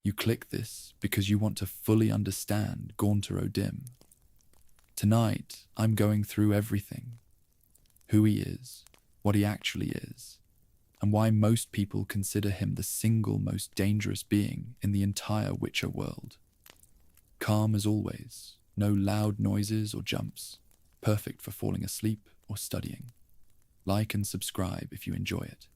You click this because you want to fully understand Gaunter O'Dimm. Tonight, I'm going through everything. Who he is, what he actually is, and why most people consider him the single most dangerous being in the entire Witcher world. Calm as always, no loud noises or jumps, perfect for falling asleep or studying. Like and subscribe if you enjoy it.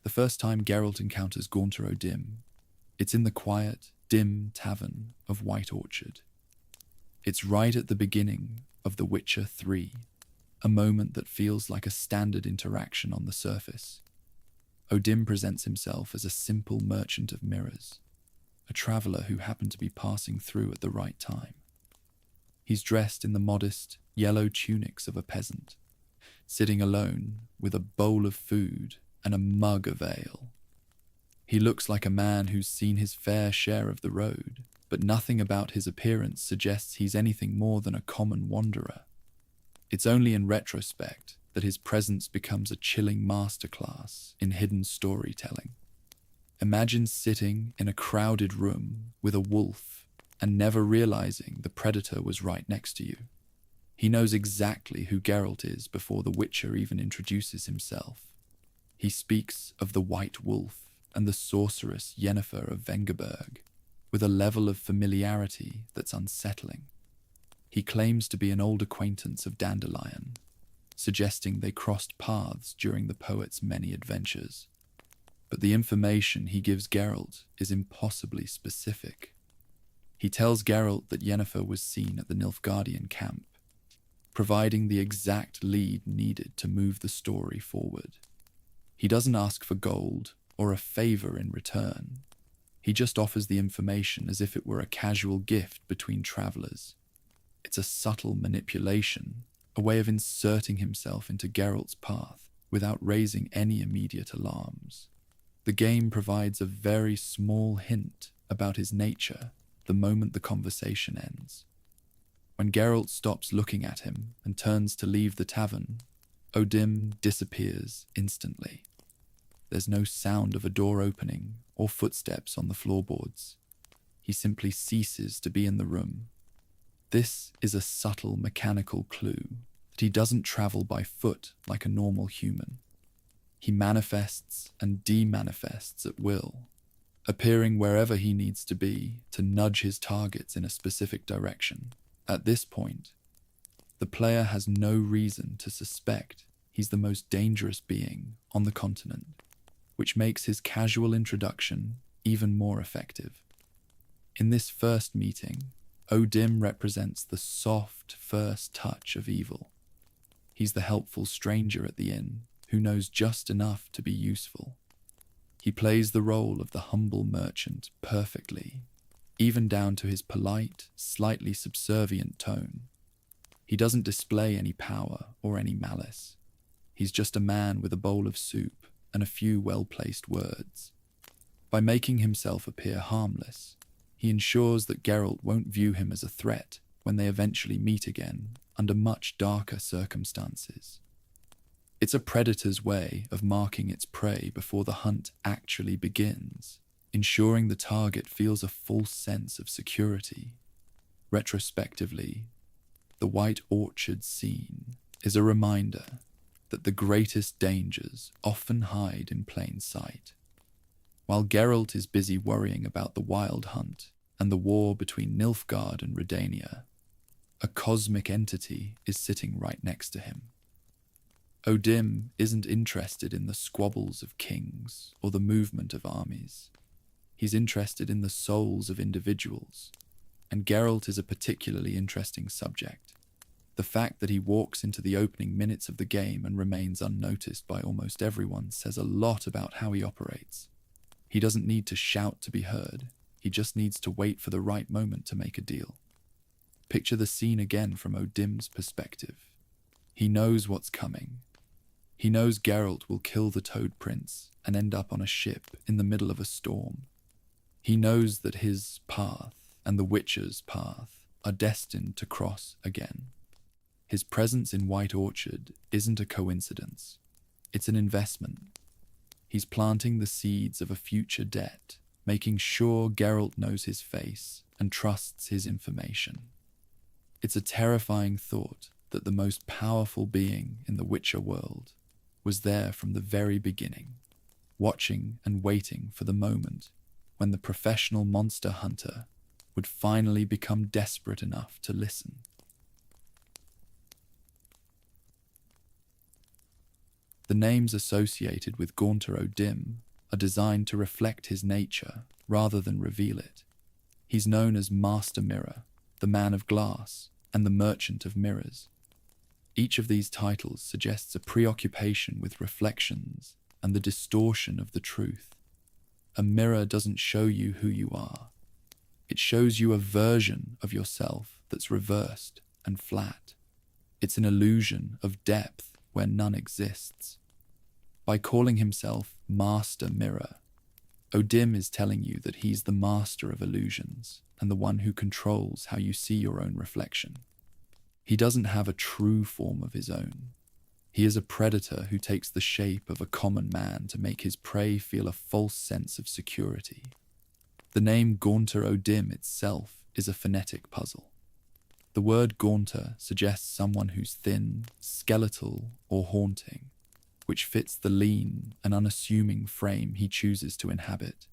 The first time Geralt encounters Gaunter O'Dimm, it's in the quiet, dim tavern of White Orchard. It's right at the beginning of The Witcher 3, a moment that feels like a standard interaction on the surface. O'Dimm presents himself as a simple merchant of mirrors, a traveller who happened to be passing through at the right time. He's dressed in the modest, yellow tunics of a peasant, sitting alone with a bowl of food and a mug of ale. He looks like a man who's seen his fair share of the road, but nothing about his appearance suggests he's anything more than a common wanderer. It's only in retrospect that his presence becomes a chilling masterclass in hidden storytelling. Imagine sitting in a crowded room with a wolf and never realizing the predator was right next to you. He knows exactly who Geralt is before the Witcher even introduces himself. He speaks of the White Wolf and the sorceress Yennefer of Vengerberg with a level of familiarity that's unsettling. He claims to be an old acquaintance of Dandelion, suggesting they crossed paths during the poet's many adventures. But the information he gives Geralt is impossibly specific. He tells Geralt that Yennefer was seen at the Nilfgaardian camp, providing the exact lead needed to move the story forward. He doesn't ask for gold or a favor in return. He just offers the information as if it were a casual gift between travelers. It's a subtle manipulation, a way of inserting himself into Geralt's path without raising any immediate alarms. The game provides a very small hint about his nature the moment the conversation ends. When Geralt stops looking at him and turns to leave the tavern, O'Dimm disappears instantly. There's no sound of a door opening or footsteps on the floorboards. He simply ceases to be in the room. This is a subtle mechanical clue that he doesn't travel by foot like a normal human. He manifests and demanifests at will, appearing wherever he needs to be to nudge his targets in a specific direction. At this point, the player has no reason to suspect he's the most dangerous being on the continent, which makes his casual introduction even more effective. In this first meeting, O'Dimm represents the soft first touch of evil. He's the helpful stranger at the inn who knows just enough to be useful. He plays the role of the humble merchant perfectly, even down to his polite, slightly subservient tone. He doesn't display any power or any malice. He's just a man with a bowl of soup and a few well-placed words. By making himself appear harmless, he ensures that Geralt won't view him as a threat when they eventually meet again under much darker circumstances. It's a predator's way of marking its prey before the hunt actually begins, ensuring the target feels a false sense of security. Retrospectively, the White Orchard scene is a reminder that the greatest dangers often hide in plain sight. While Geralt is busy worrying about the Wild Hunt and the war between Nilfgaard and Redania, a cosmic entity is sitting right next to him. O'Dimm isn't interested in the squabbles of kings or the movement of armies. He's interested in the souls of individuals, and Geralt is a particularly interesting subject. The fact that he walks into the opening minutes of the game and remains unnoticed by almost everyone says a lot about how he operates. He doesn't need to shout to be heard. He just needs to wait for the right moment to make a deal. Picture the scene again from O'Dimm's perspective. He knows what's coming. He knows Geralt will kill the Toad Prince and end up on a ship in the middle of a storm. He knows that his path and the Witcher's path are destined to cross again. His presence in White Orchard isn't a coincidence. It's an investment. He's planting the seeds of a future debt, making sure Geralt knows his face and trusts his information. It's a terrifying thought that the most powerful being in the Witcher world was there from the very beginning, watching and waiting for the moment when the professional monster hunter would finally become desperate enough to listen. The names associated with Gaunter O'Dimm are designed to reflect his nature rather than reveal it. He's known as Master Mirror, the Man of Glass, and the Merchant of Mirrors. Each of these titles suggests a preoccupation with reflections and the distortion of the truth. A mirror doesn't show you who you are. It shows you a version of yourself that's reversed and flat. It's an illusion of depth where none exists. By calling himself Master Mirror, O'Dimm is telling you that he's the master of illusions and the one who controls how you see your own reflection. He doesn't have a true form of his own. He is a predator who takes the shape of a common man to make his prey feel a false sense of security. The name Gaunter O'Dimm itself is a phonetic puzzle. The word Gaunter suggests someone who's thin, skeletal, or haunting, which fits the lean and unassuming frame he chooses to inhabit.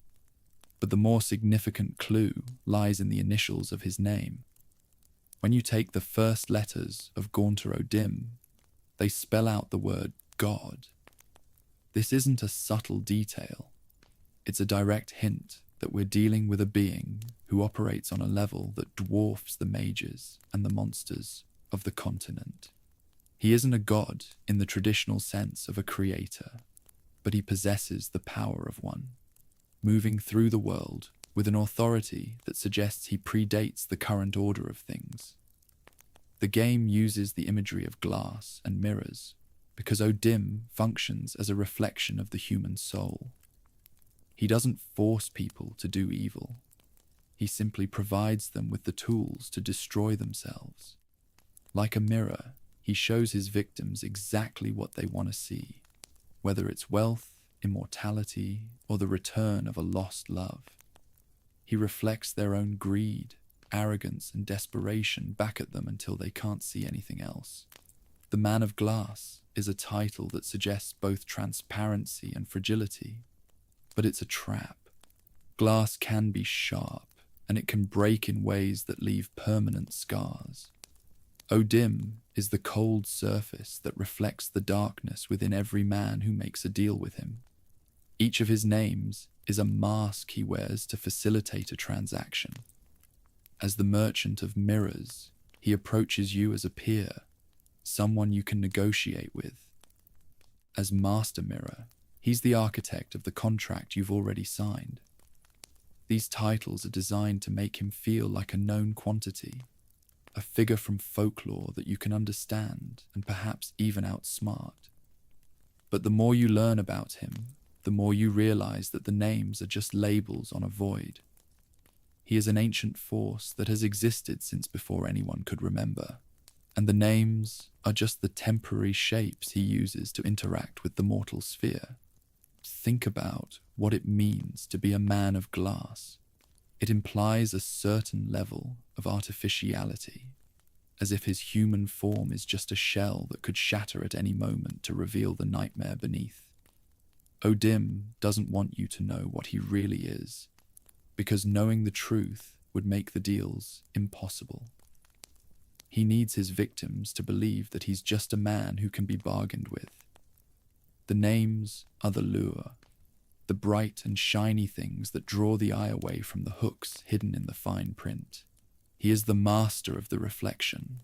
But the more significant clue lies in the initials of his name. When you take the first letters of Gaunter O'Dimm, they spell out the word God. This isn't a subtle detail. It's a direct hint that we're dealing with a being who operates on a level that dwarfs the mages and the monsters of the continent. He isn't a god in the traditional sense of a creator, but he possesses the power of one, moving through the world with an authority that suggests he predates the current order of things. The game uses the imagery of glass and mirrors because O'Dimm functions as a reflection of the human soul. He doesn't force people to do evil. He simply provides them with the tools to destroy themselves. Like a mirror, he shows his victims exactly what they want to see, whether it's wealth, immortality, or the return of a lost love. He reflects their own greed, arrogance, and desperation back at them until they can't see anything else. The Man of Glass is a title that suggests both transparency and fragility, but it's a trap. Glass can be sharp, and it can break in ways that leave permanent scars. O'Dimm is the cold surface that reflects the darkness within every man who makes a deal with him. Each of his names is a mask he wears to facilitate a transaction. As the Merchant of Mirrors, he approaches you as a peer, someone you can negotiate with. As Master Mirror, he's the architect of the contract you've already signed. These titles are designed to make him feel like a known quantity, a figure from folklore that you can understand and perhaps even outsmart. But the more you learn about him, the more you realize that the names are just labels on a void. He is an ancient force that has existed since before anyone could remember, and the names are just the temporary shapes he uses to interact with the mortal sphere. Think about what it means to be a man of glass. It implies a certain level of artificiality, as if his human form is just a shell that could shatter at any moment to reveal the nightmare beneath. O'Dimm doesn't want you to know what he really is, because knowing the truth would make the deals impossible. He needs his victims to believe that he's just a man who can be bargained with. The names are the lure, the bright and shiny things that draw the eye away from the hooks hidden in the fine print. He is the master of the reflection,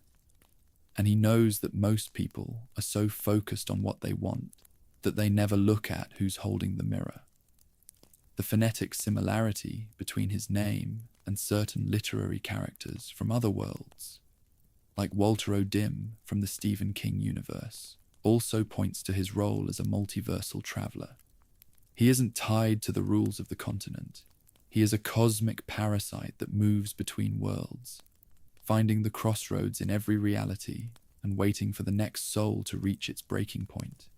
and he knows that most people are so focused on what they want that they never look at who's holding the mirror. The phonetic similarity between his name and certain literary characters from other worlds, like Walter O'Dimm from the Stephen King universe, also points to his role as a multiversal traveler. He isn't tied to the rules of the continent. He is a cosmic parasite that moves between worlds, finding the crossroads in every reality and waiting for the next soul to reach its breaking point.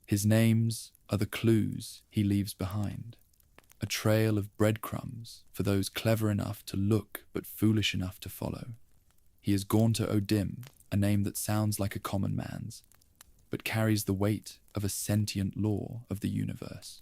His names are the clues he leaves behind, a trail of breadcrumbs for those clever enough to look but foolish enough to follow. He is Gaunter O'Dimm, a name that sounds like a common man's, but carries the weight of a sentient law of the universe.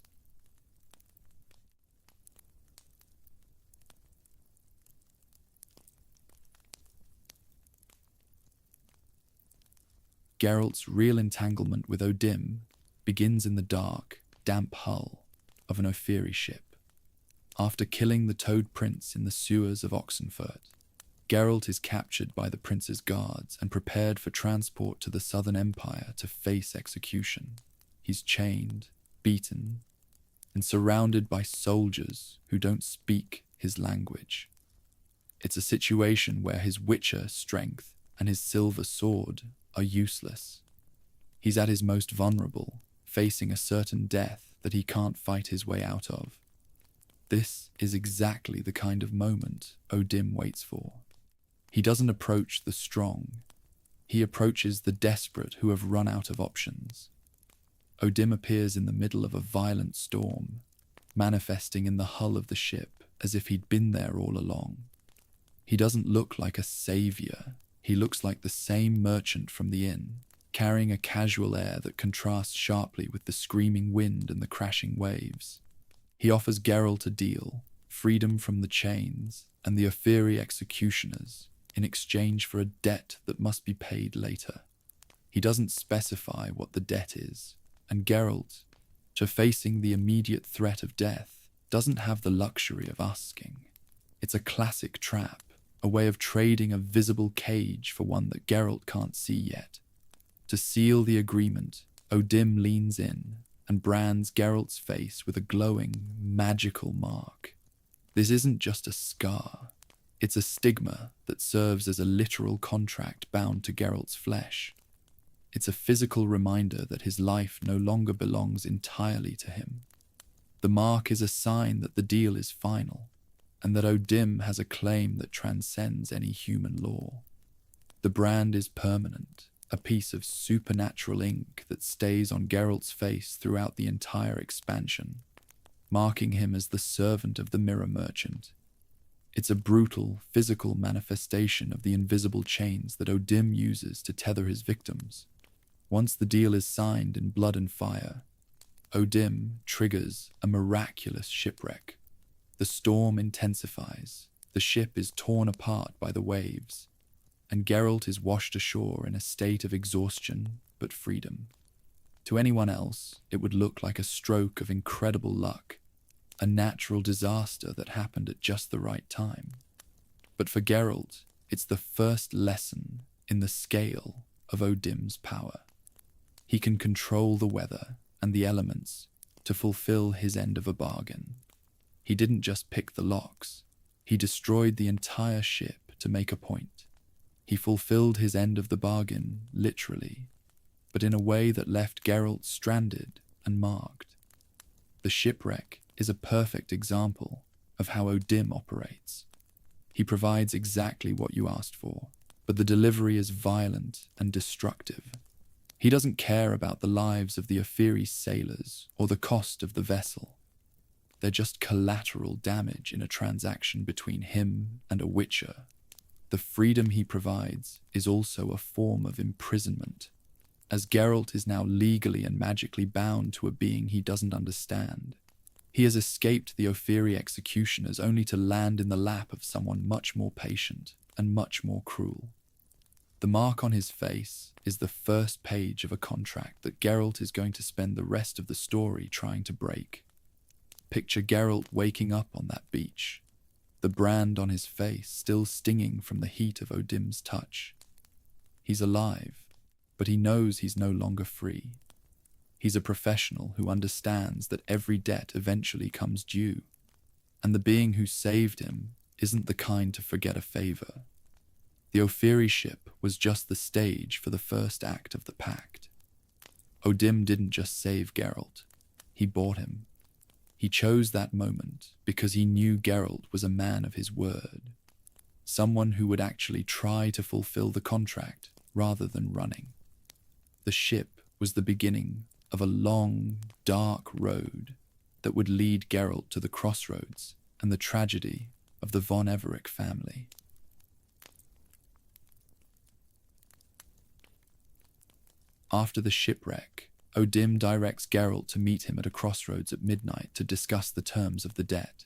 Geralt's real entanglement with O'Dimm begins in the dark, damp hull of an Ophiri ship. After killing the Toad Prince in the sewers of Oxenfurt, Geralt is captured by the prince's guards and prepared for transport to the Southern Empire to face execution. He's chained, beaten, and surrounded by soldiers who don't speak his language. It's a situation where his Witcher strength and his silver sword are useless. He's at his most vulnerable, facing a certain death that he can't fight his way out of. This is exactly the kind of moment O'Dimm waits for. He doesn't approach the strong. He approaches the desperate who have run out of options. O'Dimm appears in the middle of a violent storm, manifesting in the hull of the ship as if he'd been there all along. He doesn't look like a savior. He looks like the same merchant from the inn, carrying a casual air that contrasts sharply with the screaming wind and the crashing waves. He offers Geralt a deal, freedom from the chains and the Ophiri executioners, in exchange for a debt that must be paid later. He doesn't specify what the debt is, and Geralt, to facing the immediate threat of death, doesn't have the luxury of asking. It's a classic trap, a way of trading a visible cage for one that Geralt can't see yet. To seal the agreement, O'Dimm leans in and brands Geralt's face with a glowing, magical mark. This isn't just a scar. It's a stigma that serves as a literal contract bound to Geralt's flesh. It's a physical reminder that his life no longer belongs entirely to him. The mark is a sign that the deal is final, and that O'Dimm has a claim that transcends any human law. The brand is permanent, a piece of supernatural ink that stays on Geralt's face throughout the entire expansion, marking him as the servant of the Mirror Merchant. It's a brutal, physical manifestation of the invisible chains that O'Dimm uses to tether his victims. Once the deal is signed in blood and fire, O'Dimm triggers a miraculous shipwreck. The storm intensifies, the ship is torn apart by the waves, and Geralt is washed ashore in a state of exhaustion but freedom. To anyone else, it would look like a stroke of incredible luck, a natural disaster that happened at just the right time. But for Geralt, it's the first lesson in the scale of O'Dimm's power. He can control the weather and the elements to fulfill his end of a bargain. He didn't just pick the locks, he destroyed the entire ship to make a point. He fulfilled his end of the bargain, literally, but in a way that left Geralt stranded and marked. The shipwreck is a perfect example of how O'Dimm operates. He provides exactly what you asked for, but the delivery is violent and destructive. He doesn't care about the lives of the Ophiri sailors or the cost of the vessel. They're just collateral damage in a transaction between him and a Witcher. The freedom he provides is also a form of imprisonment, as Geralt is now legally and magically bound to a being he doesn't understand. He has escaped the Ophiri executioners only to land in the lap of someone much more patient and much more cruel. The mark on his face is the first page of a contract that Geralt is going to spend the rest of the story trying to break. Picture Geralt waking up on that beach, the brand on his face still stinging from the heat of O'Dimm's touch. He's alive, but he knows he's no longer free. He's a professional who understands that every debt eventually comes due, and the being who saved him isn't the kind to forget a favor. The Ophiri ship was just the stage for the first act of the pact. O'Dimm didn't just save Geralt, he bought him. He chose that moment because he knew Geralt was a man of his word, someone who would actually try to fulfill the contract, rather than running. The ship was the beginning of a long, dark road that would lead Geralt to the crossroads and the tragedy of the von Everec family. After the shipwreck, O'Dimm directs Geralt to meet him at a crossroads at midnight to discuss the terms of the debt.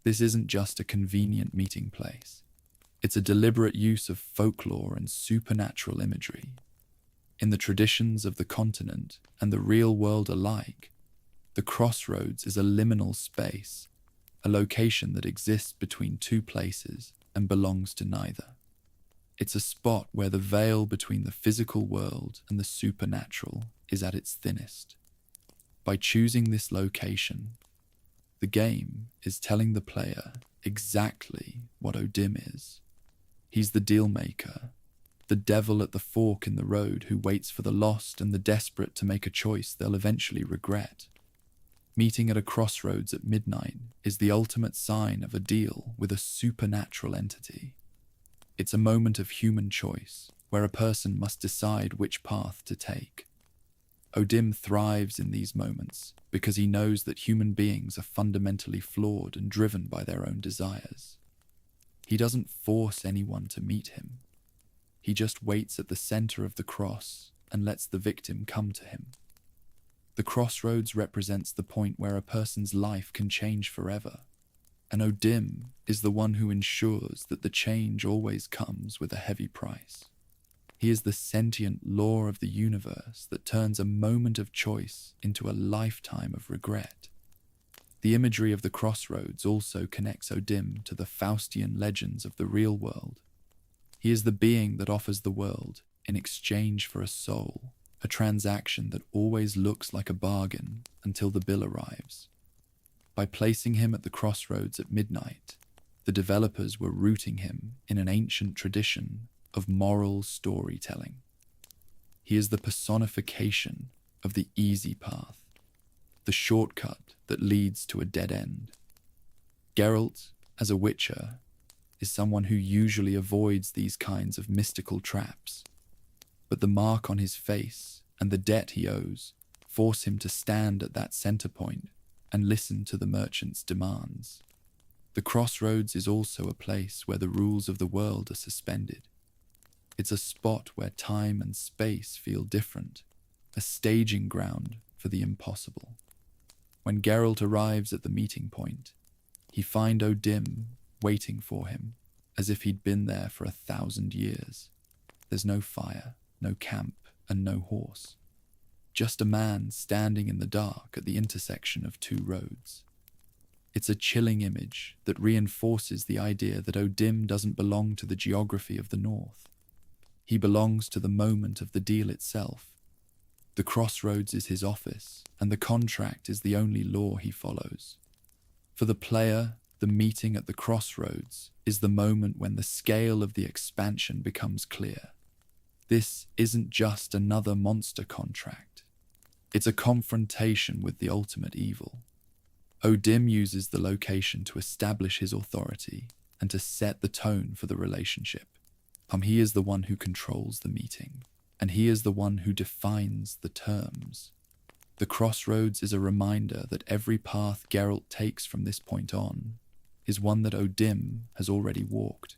This isn't just a convenient meeting place. It's a deliberate use of folklore and supernatural imagery. In the traditions of the continent and the real world alike, the crossroads is a liminal space, a location that exists between two places and belongs to neither. It's a spot where the veil between the physical world and the supernatural is at its thinnest. By choosing this location, the game is telling the player exactly what O'Dimm is. He's the deal maker, the devil at the fork in the road who waits for the lost and the desperate to make a choice they'll eventually regret. Meeting at a crossroads at midnight is the ultimate sign of a deal with a supernatural entity. It's a moment of human choice, where a person must decide which path to take. O'Dimm thrives in these moments because he knows that human beings are fundamentally flawed and driven by their own desires. He doesn't force anyone to meet him. He just waits at the center of the cross and lets the victim come to him. The crossroads represents the point where a person's life can change forever, and O'Dimm is the one who ensures that the change always comes with a heavy price. He is the sentient law of the universe that turns a moment of choice into a lifetime of regret. The imagery of the crossroads also connects O'Dimm to the Faustian legends of the real world. He is the being that offers the world in exchange for a soul, a transaction that always looks like a bargain until the bill arrives. By placing him at the crossroads at midnight, the developers were rooting him in an ancient tradition of moral storytelling. He is the personification of the easy path, the shortcut that leads to a dead end. Geralt, as a witcher, is someone who usually avoids these kinds of mystical traps, but the mark on his face and the debt he owes force him to stand at that center point and listen to the merchant's demands. The crossroads is also a place where the rules of the world are suspended. It's a spot where time and space feel different, a staging ground for the impossible. When Geralt arrives at the meeting point, he finds O'Dimm waiting for him, as if he'd been there for 1,000 years. There's no fire, no camp, and no horse. Just a man standing in the dark at the intersection of two roads. It's a chilling image that reinforces the idea that O'Dimm doesn't belong to the geography of the North. He belongs to the moment of the deal itself. The crossroads is his office, and the contract is the only law he follows. For the player, the meeting at the crossroads is the moment when the scale of the expansion becomes clear. This isn't just another monster contract. It's a confrontation with the ultimate evil. O'Dimm uses the location to establish his authority and to set the tone for the relationship. He is the one who controls the meeting, and he is the one who defines the terms. The crossroads is a reminder that every path Geralt takes from this point on is one that O'Dimm has already walked.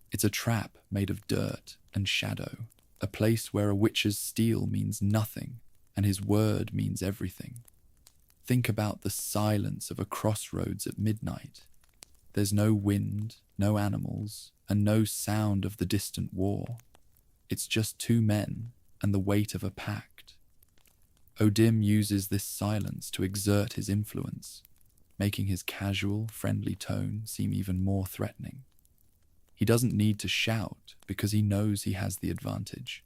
It's a trap made of dirt and shadow, a place where a witcher's steel means nothing and his word means everything. Think about the silence of a crossroads at midnight. There's no wind, no animals, and no sound of the distant war. It's just two men and the weight of a pact. O'Dimm uses this silence to exert his influence, making his casual, friendly tone seem even more threatening. He doesn't need to shout because he knows he has the advantage.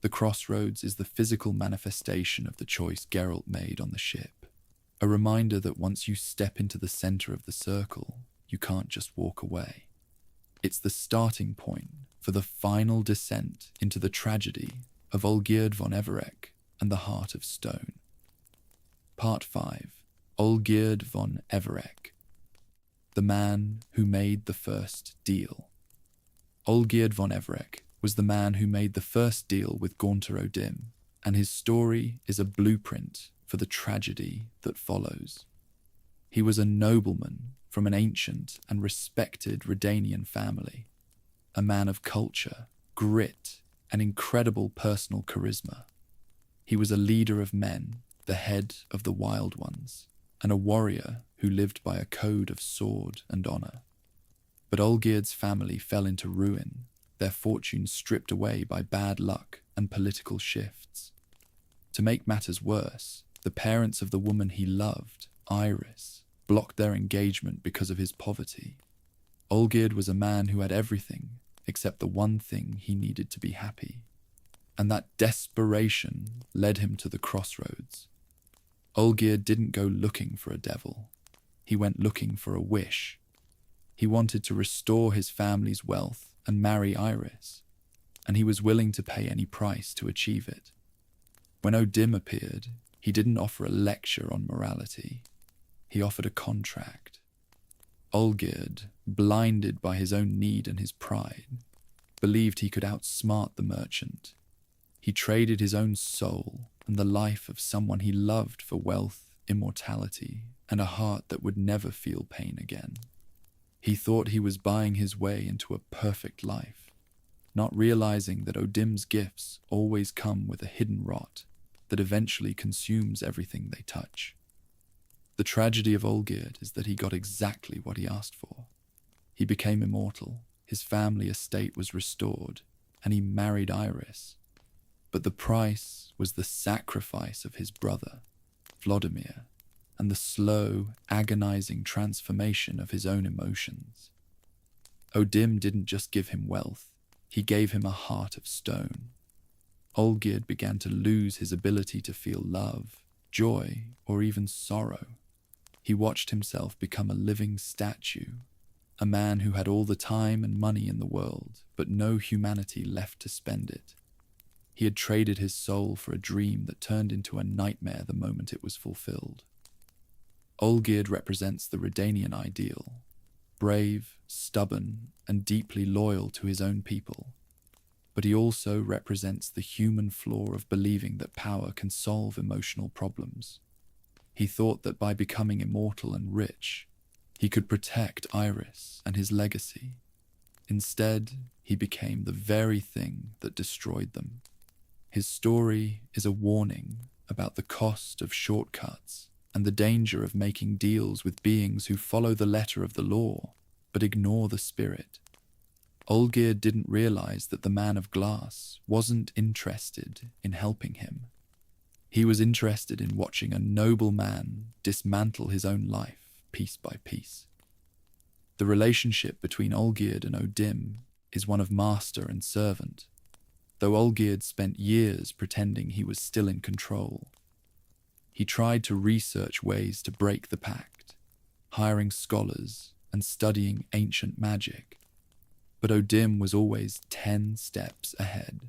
The crossroads is the physical manifestation of the choice Geralt made on the ship, a reminder that once you step into the center of the circle, you can't just walk away. It's the starting point for the final descent into the tragedy of Olgierd von Everec and the Heart of Stone. Part 5. Olgierd von Everec, the man who made the first deal. Olgierd von Everec was the man who made the first deal with Gaunter O'Dimm, and his story is a blueprint for the tragedy that follows. He was a nobleman from an ancient and respected Redanian family, a man of culture, grit, and incredible personal charisma. He was a leader of men, the head of the Wild Ones, and a warrior who lived by a code of sword and honor. But Olgierd's family fell into ruin, their fortunes stripped away by bad luck and political shifts. To make matters worse, the parents of the woman he loved, Iris, blocked their engagement because of his poverty. Olgierd was a man who had everything except the one thing he needed to be happy, and that desperation led him to the crossroads. Olgierd didn't go looking for a devil. He went looking for a wish. He wanted to restore his family's wealth and marry Iris, and he was willing to pay any price to achieve it. When O'Dimm appeared, he didn't offer a lecture on morality. He offered a contract. Olgierd, blinded by his own need and his pride, believed he could outsmart the merchant. He traded his own soul and the life of someone he loved for wealth, immortality, and a heart that would never feel pain again. He thought he was buying his way into a perfect life, not realizing that O'Dimm's gifts always come with a hidden rot that eventually consumes everything they touch. The tragedy of Olgierd is that he got exactly what he asked for. He became immortal, his family estate was restored, and he married Iris. But the price was the sacrifice of his brother, Vladimir, and the slow, agonizing transformation of his own emotions. O'Dimm didn't just give him wealth, he gave him a heart of stone. Olgierd began to lose his ability to feel love, joy, or even sorrow. He watched himself become a living statue, a man who had all the time and money in the world, but no humanity left to spend it. He had traded his soul for a dream that turned into a nightmare the moment it was fulfilled. Olgierd represents the Redanian ideal, brave, stubborn, and deeply loyal to his own people. But he also represents the human flaw of believing that power can solve emotional problems. He thought that by becoming immortal and rich, he could protect Iris and his legacy. Instead, he became the very thing that destroyed them. His story is a warning about the cost of shortcuts and the danger of making deals with beings who follow the letter of the law, but ignore the spirit. Olgierd didn't realize that the man of glass wasn't interested in helping him. He was interested in watching a noble man dismantle his own life piece by piece. The relationship between Olgierd and O'Dimm is one of master and servant, though Olgierd spent years pretending he was still in control. He tried to research ways to break the pact, hiring scholars and studying ancient magic. But O'Dimm was always 10 steps ahead.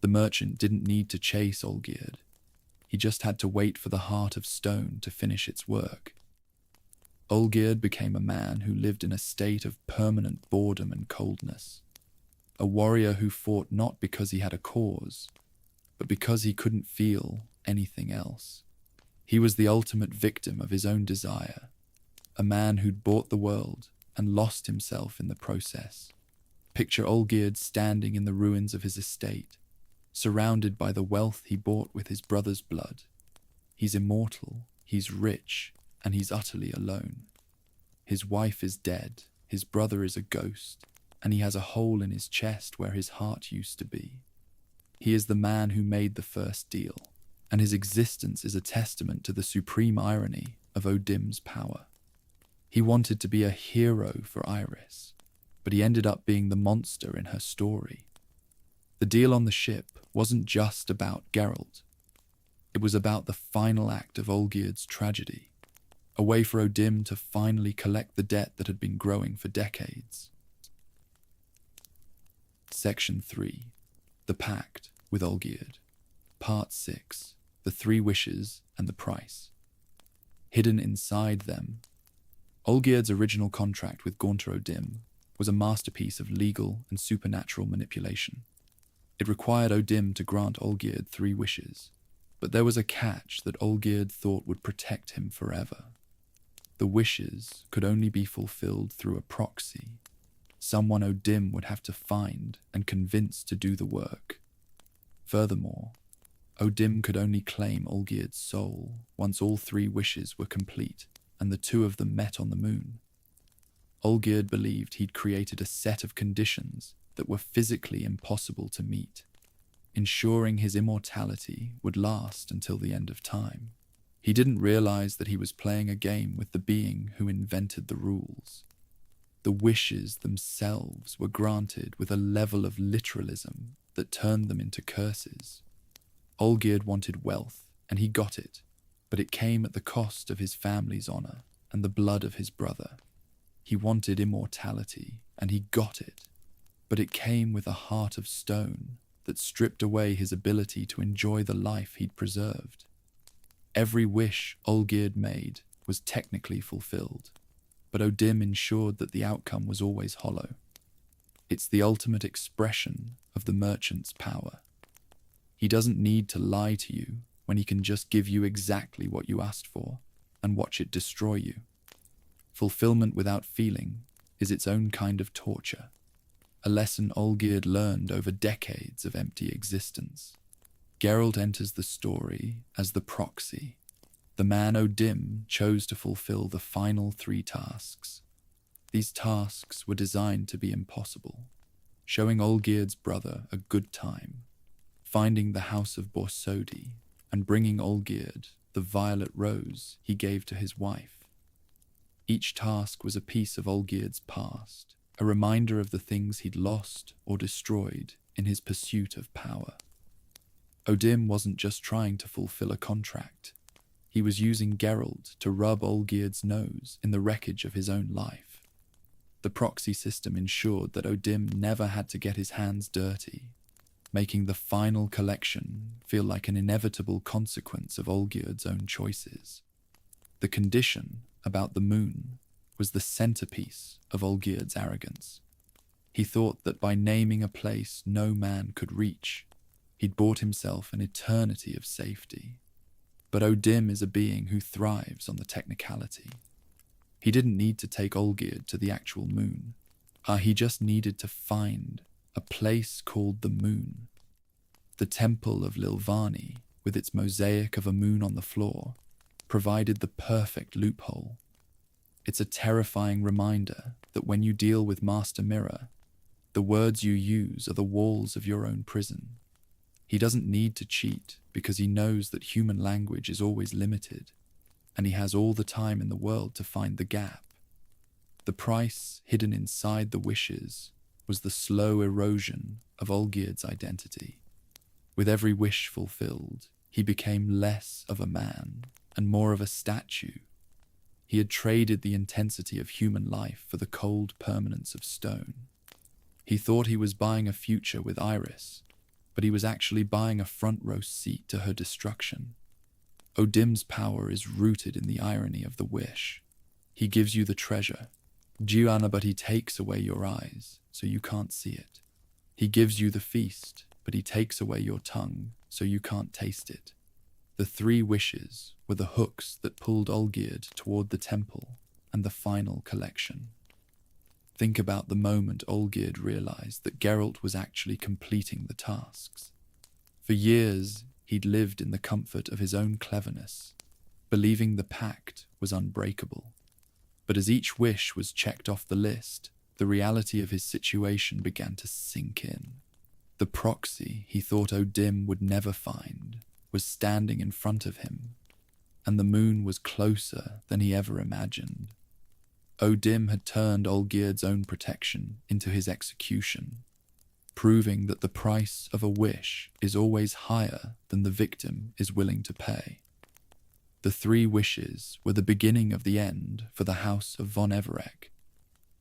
The merchant didn't need to chase Olgierd. He just had to wait for the heart of stone to finish its work. Olgierd became a man who lived in a state of permanent boredom and coldness. A warrior who fought not because he had a cause, but because he couldn't feel anything else. He was the ultimate victim of his own desire, a man who'd bought the world and lost himself in the process. Picture Olgierd standing in the ruins of his estate, surrounded by the wealth he bought with his brother's blood. He's immortal, he's rich, and he's utterly alone. His wife is dead, his brother is a ghost, and he has a hole in his chest where his heart used to be. He is the man who made the first deal, and his existence is a testament to the supreme irony of O'Dimm's power. He wanted to be a hero for Iris, but he ended up being the monster in her story. The deal on the ship wasn't just about Geralt. It was about the final act of Olgierd's tragedy, a way for O'Dimm to finally collect the debt that had been growing for decades. Section 3. The Pact with Olgierd. Part 6. The Three Wishes and the Price. Hidden inside them, Olgierd's original contract with Gaunter O'Dimm was a masterpiece of legal and supernatural manipulation. It required O'Dimm to grant Olgierd 3 wishes, but there was a catch that Olgierd thought would protect him forever. The wishes could only be fulfilled through a proxy, someone O'Dimm would have to find and convince to do the work. Furthermore, O'Dimm could only claim Olgierd's soul once all 3 wishes were complete and the 2 of them met on the moon. Olgierd believed he'd created a set of conditions that were physically impossible to meet, ensuring his immortality would last until the end of time. He didn't realize that he was playing a game with the being who invented the rules. The wishes themselves were granted with a level of literalism that turned them into curses. Olgierd wanted wealth, and he got it, but it came at the cost of his family's honor and the blood of his brother. He wanted immortality, and he got it, but it came with a heart of stone that stripped away his ability to enjoy the life he'd preserved. Every wish Olgierd made was technically fulfilled, but O'Dimm ensured that the outcome was always hollow. It's the ultimate expression of the merchant's power. He doesn't need to lie to you when he can just give you exactly what you asked for and watch it destroy you. Fulfillment without feeling is its own kind of torture, a lesson Olgierd learned over decades of empty existence. Geralt enters the story as the proxy, the man O'Dimm chose to fulfill the final 3 tasks. These tasks were designed to be impossible, showing Olgierd's brother a good time, finding the house of Borsodi, and bringing Olgierd the violet rose he gave to his wife. Each task was a piece of Olgierd's past, a reminder of the things he'd lost or destroyed in his pursuit of power. O'Dimm wasn't just trying to fulfill a contract. He was using Geralt to rub Olgierd's nose in the wreckage of his own life. The proxy system ensured that O'Dimm never had to get his hands dirty, making the final collection feel like an inevitable consequence of Olgierd's own choices. The condition about the moon was the centerpiece of Olgierd's arrogance. He thought that by naming a place no man could reach, he'd bought himself an eternity of safety. But O'Dimm is a being who thrives on the technicality. He didn't need to take Olgierd to the actual moon. He just needed to find a place called the Moon. The Temple of Lilvani, with its mosaic of a moon on the floor, provided the perfect loophole. It's a terrifying reminder that when you deal with Master Mirror, the words you use are the walls of your own prison. He doesn't need to cheat because he knows that human language is always limited, and he has all the time in the world to find the gap. The price hidden inside the wishes was the slow erosion of Olgierd's identity. With every wish fulfilled, he became less of a man and more of a statue. He had traded the intensity of human life for the cold permanence of stone. He thought he was buying a future with Iris, but he was actually buying a front-row seat to her destruction. O'Dimm's power is rooted in the irony of the wish. He gives you the treasure, Gianna, but he takes away your eyes, so you can't see it. He gives you the feast, but he takes away your tongue, so you can't taste it. The 3 wishes were the hooks that pulled Olgierd toward the temple and the final collection. Think about the moment Olgierd realized that Geralt was actually completing the tasks. For years, he'd lived in the comfort of his own cleverness, believing the pact was unbreakable. But as each wish was checked off the list, the reality of his situation began to sink in. The proxy he thought O'Dimm would never find was standing in front of him, and the moon was closer than he ever imagined. O'Dimm had turned Olgierd's own protection into his execution, proving that the price of a wish is always higher than the victim is willing to pay. The 3 wishes were the beginning of the end for the House of von Everec,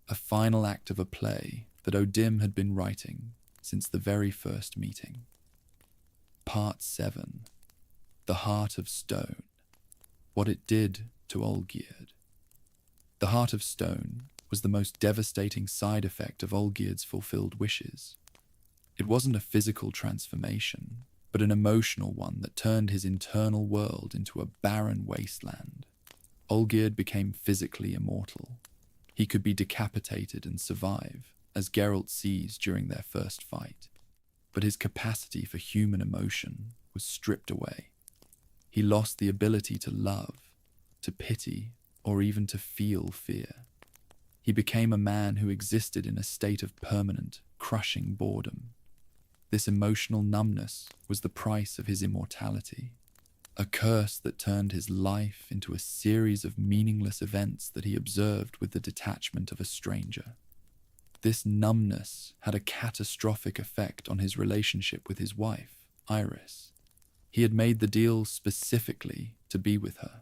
a final act of a play that O'Dimm had been writing since the very first meeting. Part 7. The Heart of Stone. What it did to Olgierd. The Heart of Stone was the most devastating side effect of Olgierd's fulfilled wishes. It wasn't a physical transformation, but an emotional one that turned his internal world into a barren wasteland. Olgierd became physically immortal. He could be decapitated and survive, as Geralt sees during their first fight. But his capacity for human emotion was stripped away. He lost the ability to love, to pity, or even to feel fear. He became a man who existed in a state of permanent, crushing boredom. This emotional numbness was the price of his immortality, a curse that turned his life into a series of meaningless events that he observed with the detachment of a stranger. This numbness had a catastrophic effect on his relationship with his wife, Iris. He had made the deal specifically to be with her,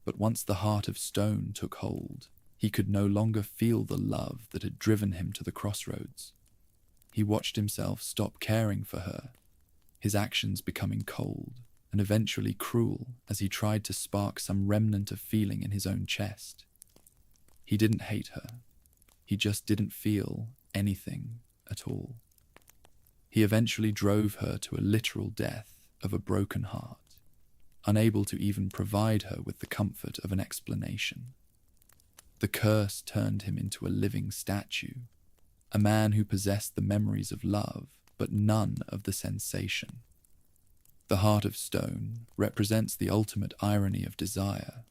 but once the heart of stone took hold, he could no longer feel the love that had driven him to the crossroads. He watched himself stop caring for her, his actions becoming cold and eventually cruel as he tried to spark some remnant of feeling in his own chest. He didn't hate her. He just didn't feel anything at all. He eventually drove her to a literal death of a broken heart, unable to even provide her with the comfort of an explanation. The curse turned him into a living statue, a man who possessed the memories of love, but none of the sensation. The heart of stone represents the ultimate irony of desire.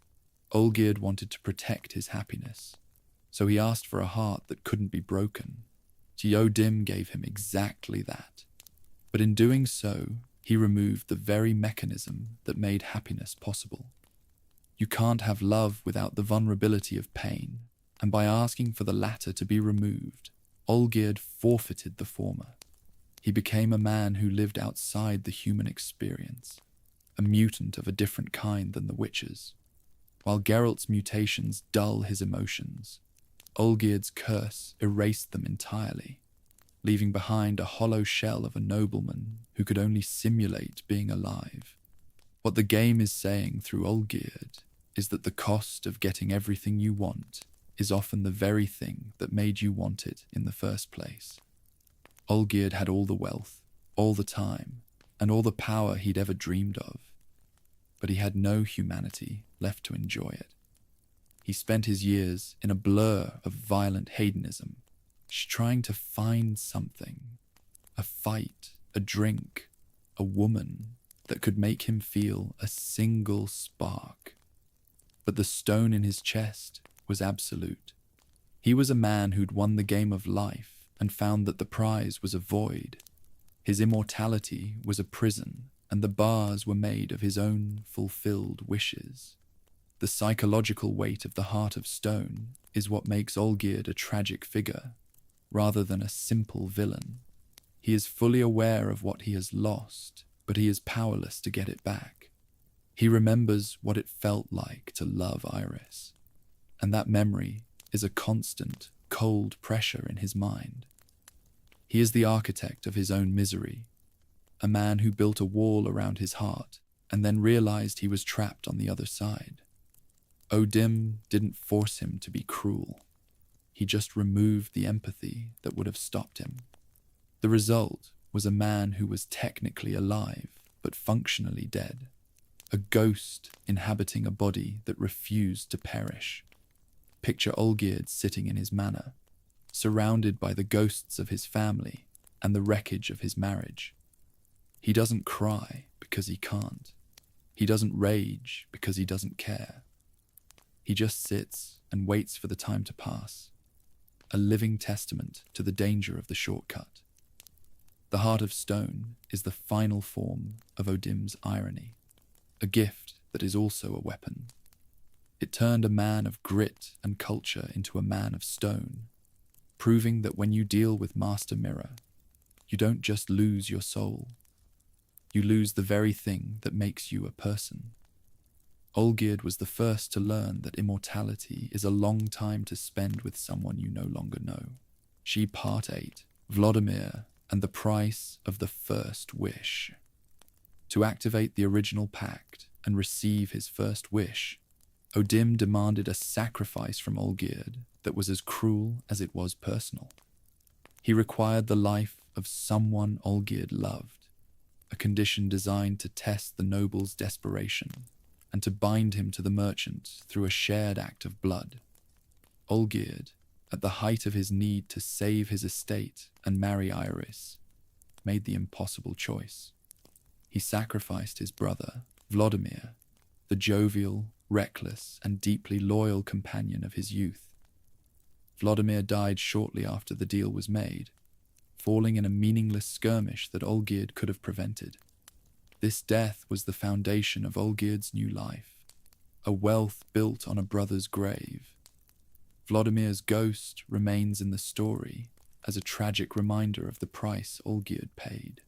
Olgierd wanted to protect his happiness, so he asked for a heart that couldn't be broken. O'Dimm gave him exactly that. But in doing so, he removed the very mechanism that made happiness possible. You can't have love without the vulnerability of pain, and by asking for the latter to be removed, Olgierd forfeited the former. He became a man who lived outside the human experience, a mutant of a different kind than the Witchers. While Geralt's mutations dull his emotions, Olgierd's curse erased them entirely, leaving behind a hollow shell of a nobleman who could only simulate being alive. What the game is saying through Olgierd is that the cost of getting everything you want is often the very thing that made you want it in the first place. Olgierd had all the wealth, all the time, and all the power he'd ever dreamed of, but he had no humanity left to enjoy it. He spent his years in a blur of violent hedonism, trying to find something, a fight, a drink, a woman that could make him feel a single spark. But the stone in his chest was absolute. He was a man who'd won the game of life and found that the prize was a void. His immortality was a prison, and the bars were made of his own fulfilled wishes. The psychological weight of the heart of stone is what makes Olgierd a tragic figure, rather than a simple villain. He is fully aware of what he has lost, but he is powerless to get it back. He remembers what it felt like to love Iris, and that memory is a constant, cold pressure in his mind. He is the architect of his own misery, a man who built a wall around his heart and then realized he was trapped on the other side. O'Dimm didn't force him to be cruel. He just removed the empathy that would have stopped him. The result was a man who was technically alive, but functionally dead. A ghost inhabiting a body that refused to perish. Picture Olgierd sitting in his manor, surrounded by the ghosts of his family and the wreckage of his marriage. He doesn't cry because he can't. He doesn't rage because he doesn't care. He just sits and waits for the time to pass, a living testament to the danger of the shortcut. The heart of stone is the final form of O'Dimm's irony, a gift that is also a weapon. It turned a man of grit and culture into a man of stone, proving that when you deal with Master Mirror, you don't just lose your soul, you lose the very thing that makes you a person. Olgierd was the first to learn that immortality is a long time to spend with someone you no longer know. She Part 8, Vladimir, and the price of the first wish. To activate the original pact and receive his first wish, O'Dimm demanded a sacrifice from Olgierd that was as cruel as it was personal. He required the life of someone Olgierd loved, a condition designed to test the noble's desperation and to bind him to the merchant through a shared act of blood. Olgierd, at the height of his need to save his estate and marry Iris, made the impossible choice. He sacrificed his brother, Vladimir, the jovial, reckless, and deeply loyal companion of his youth. Vladimir died shortly after the deal was made, falling in a meaningless skirmish that Olgierd could have prevented. This death was the foundation of Olgierd's new life, a wealth built on a brother's grave. Vladimir's ghost remains in the story as a tragic reminder of the price Olgierd paid.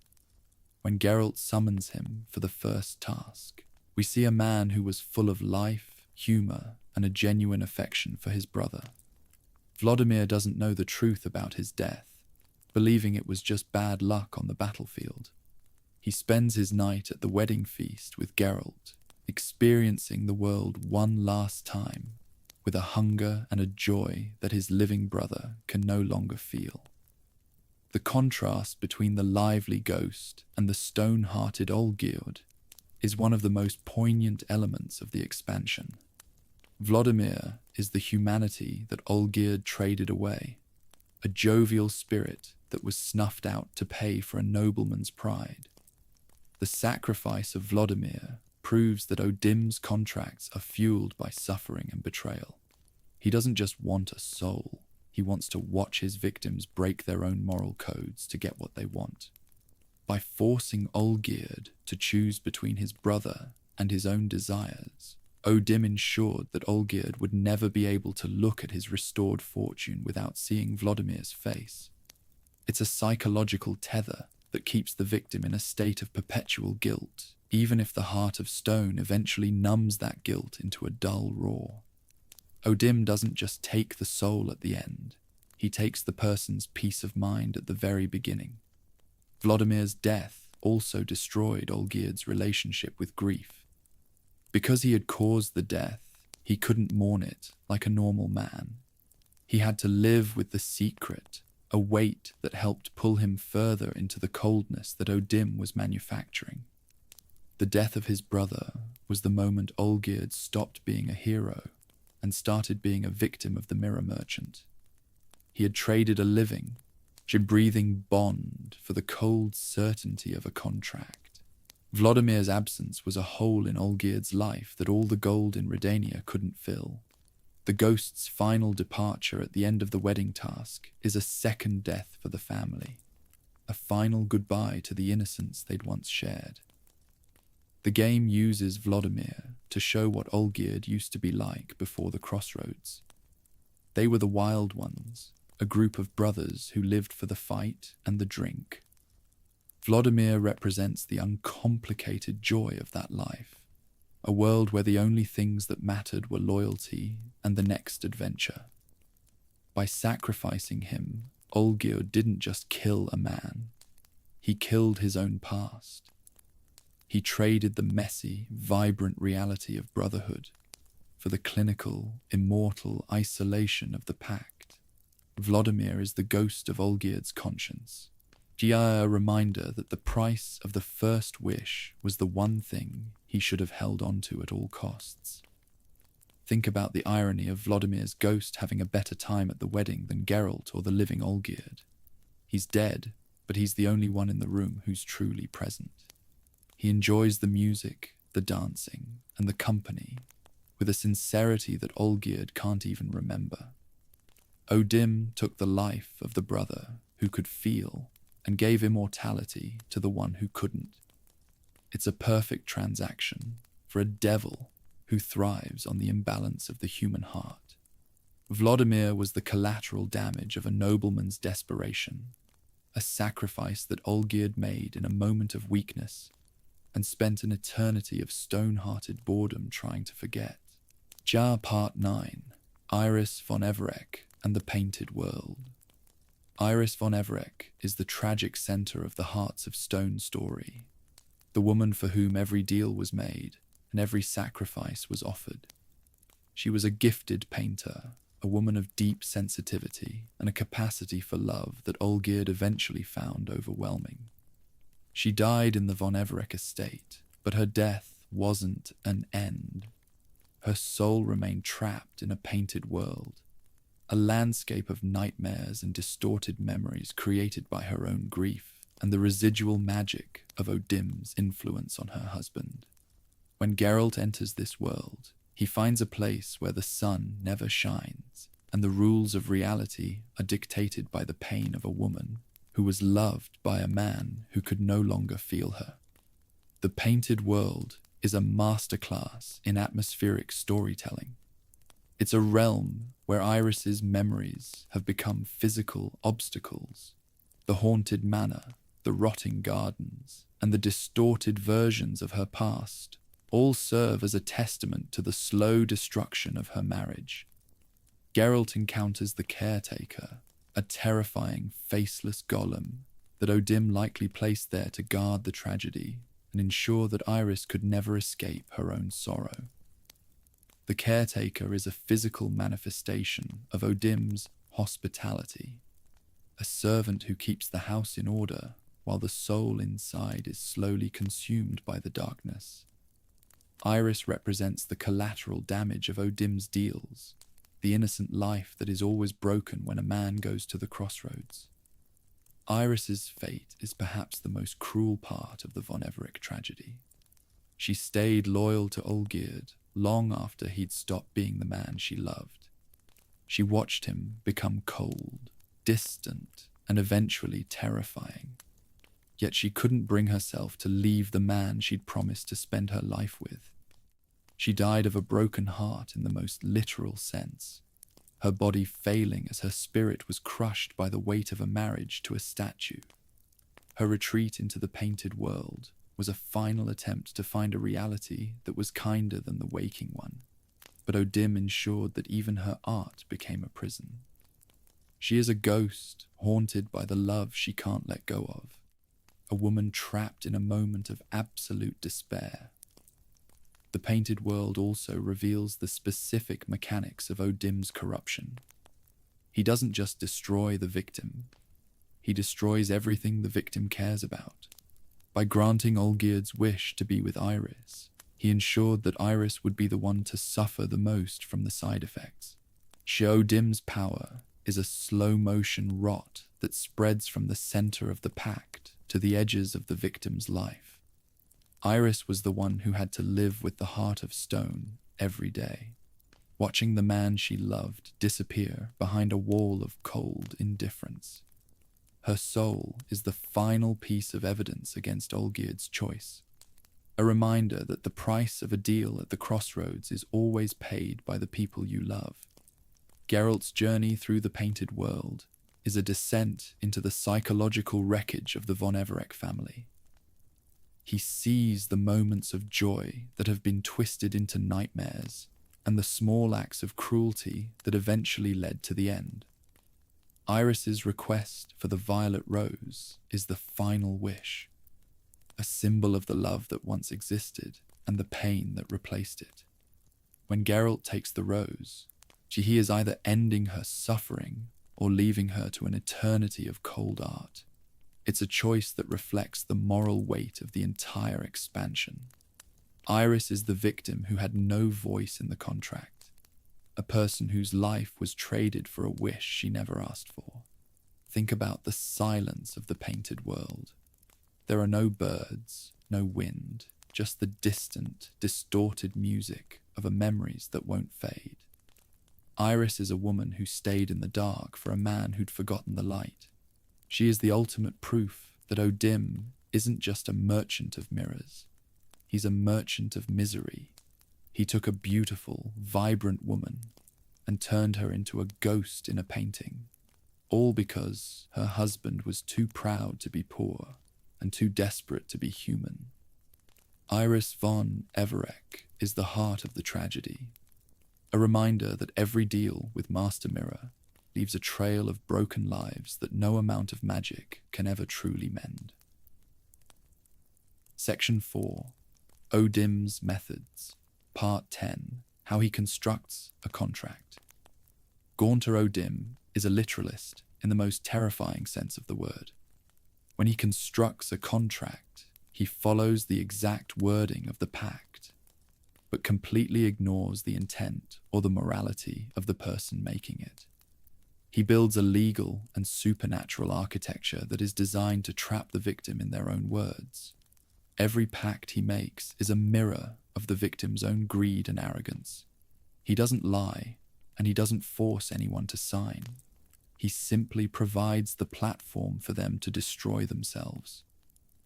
When Geralt summons him for the first task, we see a man who was full of life, humor, and a genuine affection for his brother. Vladimir doesn't know the truth about his death, believing it was just bad luck on the battlefield. He spends his night at the wedding feast with Geralt, experiencing the world one last time, with a hunger and a joy that his living brother can no longer feel. The contrast between the lively ghost and the stone-hearted Olgierd is one of the most poignant elements of the expansion. Vladimir is the humanity that Olgierd traded away, a jovial spirit that was snuffed out to pay for a nobleman's pride. The sacrifice of Vladimir proves that O'Dimm's contracts are fueled by suffering and betrayal. He doesn't just want a soul, he wants to watch his victims break their own moral codes to get what they want. By forcing Olgierd to choose between his brother and his own desires, O'Dimm ensured that Olgierd would never be able to look at his restored fortune without seeing Vladimir's face. It's a psychological tether that keeps the victim in a state of perpetual guilt, even if the heart of stone eventually numbs that guilt into a dull roar. O'Dimm doesn't just take the soul at the end, he takes the person's peace of mind at the very beginning. Vladimir's death also destroyed Olgierd's relationship with grief. Because he had caused the death, he couldn't mourn it like a normal man. He had to live with the secret, a weight that helped pull him further into the coldness that O'Dimm was manufacturing. The death of his brother was the moment Olgierd stopped being a hero and started being a victim of the mirror merchant. He had traded a living, a breathing bond for the cold certainty of a contract. Vladimir's absence was a hole in Olgierd's life that all the gold in Redania couldn't fill. The ghost's final departure at the end of the wedding task is a second death for the family, a final goodbye to the innocence they'd once shared. The game uses Vladimir to show what Olgierd used to be like before the crossroads. They were the wild ones, a group of brothers who lived for the fight and the drink. Vladimir represents the uncomplicated joy of that life, a world where the only things that mattered were loyalty and the next adventure. By sacrificing him, Olgierd didn't just kill a man, he killed his own past. He traded the messy, vibrant reality of brotherhood for the clinical, immortal isolation of the pact. Vladimir is the ghost of Olgierd's conscience, a reminder that the price of the first wish was the one thing he should have held on to at all costs. Think about the irony of Vladimir's ghost having a better time at the wedding than Geralt or the living Olgierd. He's dead, but he's the only one in the room who's truly present. He enjoys the music, the dancing, and the company with a sincerity that Olgierd can't even remember. O'Dimm took the life of the brother who could feel and gave immortality to the one who couldn't. It's a perfect transaction for a devil who thrives on the imbalance of the human heart. Vladimir was the collateral damage of a nobleman's desperation, a sacrifice that Olgierd made in a moment of weakness and spent an eternity of stone-hearted boredom trying to forget. Jar Part 9, Iris von Everec and the Painted World. Iris von Everec is the tragic center of the Hearts of Stone story, the woman for whom every deal was made and every sacrifice was offered. She was a gifted painter, a woman of deep sensitivity and a capacity for love that Olgierd eventually found overwhelming. She died in the von Everec estate, but her death wasn't an end. Her soul remained trapped in a painted world, a landscape of nightmares and distorted memories created by her own grief and the residual magic of O'Dimm's influence on her husband. When Geralt enters this world, he finds a place where the sun never shines, and the rules of reality are dictated by the pain of a woman who was loved by a man who could no longer feel her. The painted world is a masterclass in atmospheric storytelling. It's a realm where Iris's memories have become physical obstacles. The haunted manor, the rotting gardens, and the distorted versions of her past all serve as a testament to the slow destruction of her marriage. Geralt encounters the caretaker, a terrifying, faceless golem that O'Dimm likely placed there to guard the tragedy and ensure that Iris could never escape her own sorrow. The caretaker is a physical manifestation of O'Dimm's hospitality, a servant who keeps the house in order while the soul inside is slowly consumed by the darkness. Iris represents the collateral damage of O'Dimm's deals, the innocent life that is always broken when a man goes to the crossroads. Iris's fate is perhaps the most cruel part of the von Everec tragedy. She stayed loyal to Olgierd long after he'd stopped being the man she loved. She watched him become cold, distant, and eventually terrifying. Yet she couldn't bring herself to leave the man she'd promised to spend her life with. She died of a broken heart in the most literal sense, her body failing as her spirit was crushed by the weight of a marriage to a statue. Her retreat into the painted world was a final attempt to find a reality that was kinder than the waking one, but O'Dimm ensured that even her art became a prison. She is a ghost haunted by the love she can't let go of, a woman trapped in a moment of absolute despair. The painted world also reveals the specific mechanics of O'Dimm's corruption. He doesn't just destroy the victim, he destroys everything the victim cares about. By granting Olgierd's wish to be with Iris, he ensured that Iris would be the one to suffer the most from the side effects. O'Dimm's power is a slow-motion rot that spreads from the center of the pact to the edges of the victim's life. Iris was the one who had to live with the heart of stone every day, watching the man she loved disappear behind a wall of cold indifference. Her soul is the final piece of evidence against Olgierd's choice, a reminder that the price of a deal at the crossroads is always paid by the people you love. Geralt's journey through the painted world is a descent into the psychological wreckage of the von Everec family. He sees the moments of joy that have been twisted into nightmares and the small acts of cruelty that eventually led to the end. Iris's request for the violet rose is the final wish, a symbol of the love that once existed and the pain that replaced it. When Geralt takes the rose, he is either ending her suffering or leaving her to an eternity of cold art. It's a choice that reflects the moral weight of the entire expansion. Iris is the victim who had no voice in the contract, a person whose life was traded for a wish she never asked for. Think about the silence of the painted world. There are no birds, no wind, just the distant, distorted music of memories that won't fade. Iris is a woman who stayed in the dark for a man who'd forgotten the light. She is the ultimate proof that O'Dimm isn't just a merchant of mirrors. He's a merchant of misery. He took a beautiful, vibrant woman and turned her into a ghost in a painting, all because her husband was too proud to be poor and too desperate to be human. Iris von Everec is the heart of the tragedy, a reminder that every deal with Master Mirror leaves a trail of broken lives that no amount of magic can ever truly mend. Section 4. O'Dimm's Methods, Part 10. how he constructs a contract. Gaunter O'Dimm is a literalist in the most terrifying sense of the word. When he constructs a contract, he follows the exact wording of the pact, but completely ignores the intent or the morality of the person making it. He builds a legal and supernatural architecture that is designed to trap the victim in their own words. Every pact he makes is a mirror of the victim's own greed and arrogance. He doesn't lie, and he doesn't force anyone to sign. He simply provides the platform for them to destroy themselves.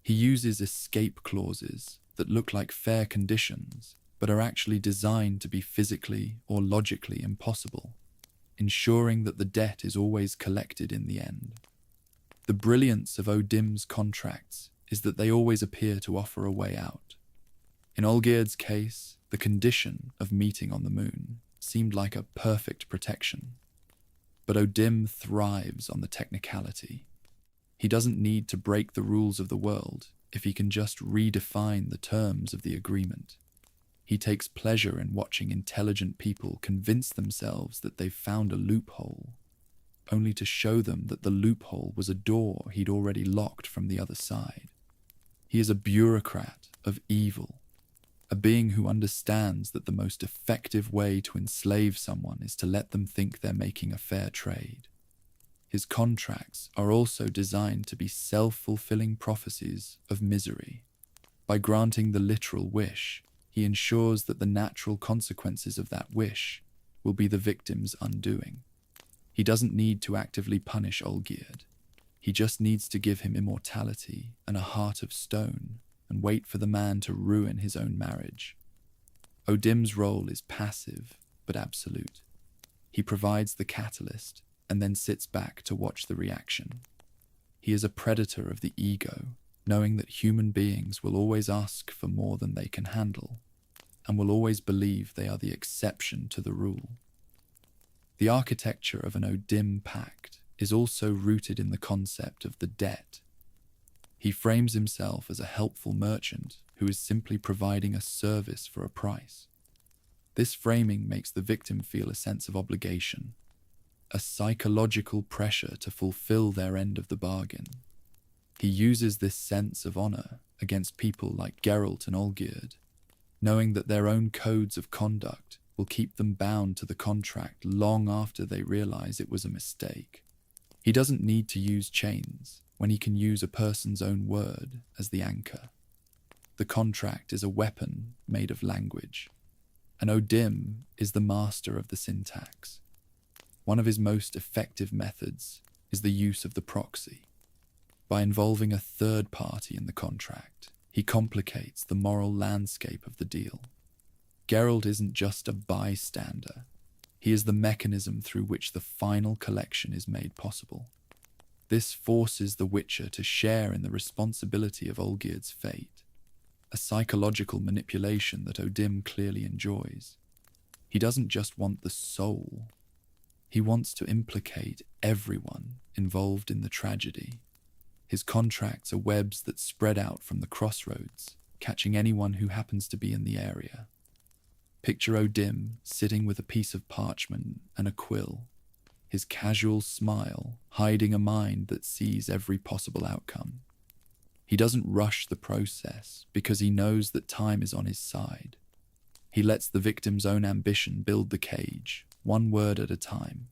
He uses escape clauses that look like fair conditions, but are actually designed to be physically or logically impossible, ensuring that the debt is always collected in the end. The brilliance of O'Dimm's contracts is that they always appear to offer a way out. In Olgierd's case, the condition of meeting on the moon seemed like a perfect protection. But O'Dimm thrives on the technicality. He doesn't need to break the rules of the world if he can just redefine the terms of the agreement. He takes pleasure in watching intelligent people convince themselves that they've found a loophole, only to show them that the loophole was a door he'd already locked from the other side. He is a bureaucrat of evil, a being who understands that the most effective way to enslave someone is to let them think they're making a fair trade. His contracts are also designed to be self-fulfilling prophecies of misery. By granting the literal wish, he ensures that the natural consequences of that wish will be the victim's undoing. He doesn't need to actively punish Olgierd. He just needs to give him immortality and a heart of stone and wait for the man to ruin his own marriage. O'Dimm's role is passive but absolute. He provides the catalyst and then sits back to watch the reaction. He is a predator of the ego, knowing that human beings will always ask for more than they can handle and will always believe they are the exception to the rule. The architecture of an O'Dimm pact is also rooted in the concept of the debt. He frames himself as a helpful merchant who is simply providing a service for a price. This framing makes the victim feel a sense of obligation, a psychological pressure to fulfill their end of the bargain. He uses this sense of honor against people like Geralt and Olgierd, knowing that their own codes of conduct will keep them bound to the contract long after they realize it was a mistake. He doesn't need to use chains when he can use a person's own word as the anchor. The contract is a weapon made of language, and O'Dimm is the master of the syntax. One of his most effective methods is the use of the proxy. By involving a third party in the contract, he complicates the moral landscape of the deal. Geralt isn't just a bystander. He is the mechanism through which the final collection is made possible. This forces the Witcher to share in the responsibility of Olgierd's fate, a psychological manipulation that O'Dimm clearly enjoys. He doesn't just want the soul. He wants to implicate everyone involved in the tragedy. His contracts are webs that spread out from the crossroads, catching anyone who happens to be in the area. Picture O'Dimm sitting with a piece of parchment and a quill, his casual smile hiding a mind that sees every possible outcome. He doesn't rush the process because he knows that time is on his side. He lets the victim's own ambition build the cage, one word at a time.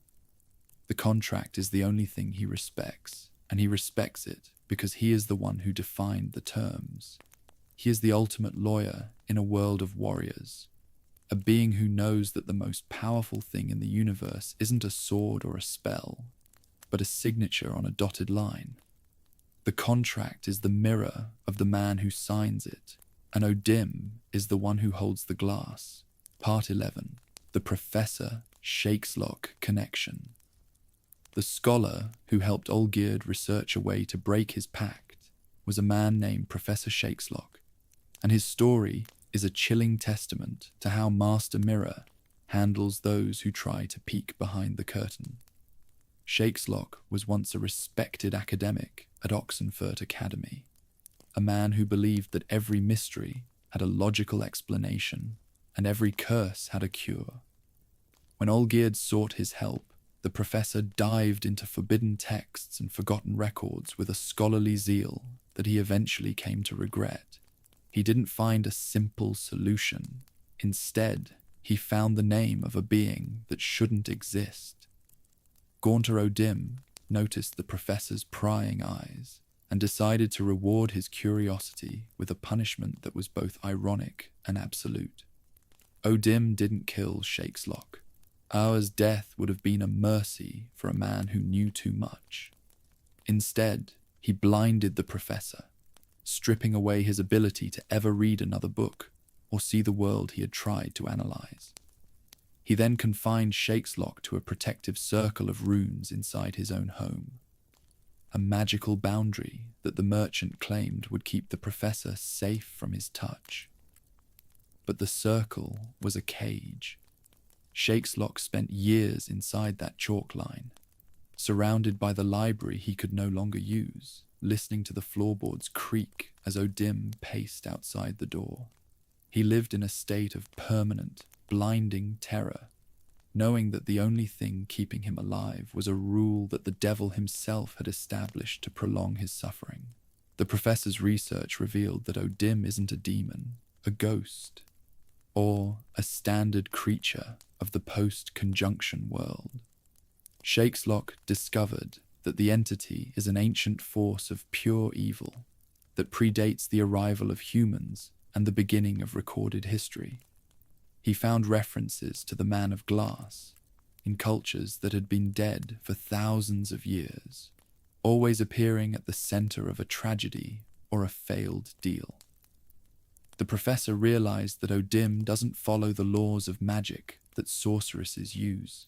The contract is the only thing he respects, and he respects it because he is the one who defined the terms. He is the ultimate lawyer in a world of warriors, a being who knows that the most powerful thing in the universe isn't a sword or a spell, but a signature on a dotted line. The contract is the mirror of the man who signs it, and O'Dimm is the one who holds the glass. Part 11. The Professor Shakeslock Connection. The scholar who helped Olgierd research a way to break his pact was a man named Professor Shakeslock, and his story is a chilling testament to how Master Mirror handles those who try to peek behind the curtain. Shakeslock was once a respected academic at Oxenfurt Academy, a man who believed that every mystery had a logical explanation and every curse had a cure. When Olgierd sought his help, the professor dived into forbidden texts and forgotten records with a scholarly zeal that he eventually came to regret. He didn't find a simple solution. Instead, he found the name of a being that shouldn't exist. Gaunter O'Dimm noticed the professor's prying eyes and decided to reward his curiosity with a punishment that was both ironic and absolute. O'Dimm didn't kill Shakeslock. Ours death would have been a mercy for a man who knew too much. Instead, he blinded the professor, stripping away his ability to ever read another book or see the world he had tried to analyze. He then confined Shakeslock to a protective circle of runes inside his own home, a magical boundary that the merchant claimed would keep the professor safe from his touch. But the circle was a cage. Shakeslock spent years inside that chalk line, surrounded by the library he could no longer use, listening to the floorboards creak as O'Dimm paced outside the door. He lived in a state of permanent, blinding terror, knowing that the only thing keeping him alive was a rule that the devil himself had established to prolong his suffering. The professor's research revealed that O'Dimm isn't a demon, a ghost, or a standard creature of the post-conjunction world. Shakeslock discovered that the entity is an ancient force of pure evil that predates the arrival of humans and the beginning of recorded history. He found references to the man of glass in cultures that had been dead for thousands of years, always appearing at the center of a tragedy or a failed deal. The professor realized that O'Dimm doesn't follow the laws of magic that sorceresses use.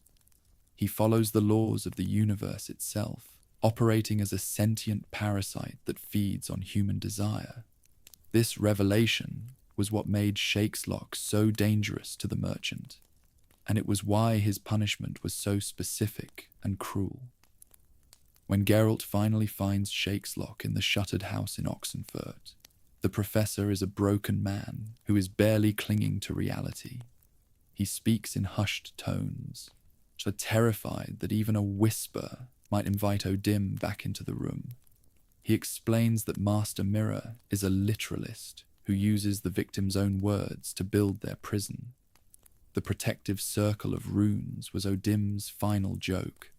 He follows the laws of the universe itself, operating as a sentient parasite that feeds on human desire. This revelation was what made Shakeslock so dangerous to the merchant, and it was why his punishment was so specific and cruel. When Geralt finally finds Shakeslock in the shuttered house in Oxenfurt, the professor is a broken man who is barely clinging to reality. He speaks in hushed tones, so terrified that even a whisper might invite O'Dimm back into the room. He explains that Master Mirror is a literalist who uses the victim's own words to build their prison. The protective circle of runes was O'Dimm's final joke.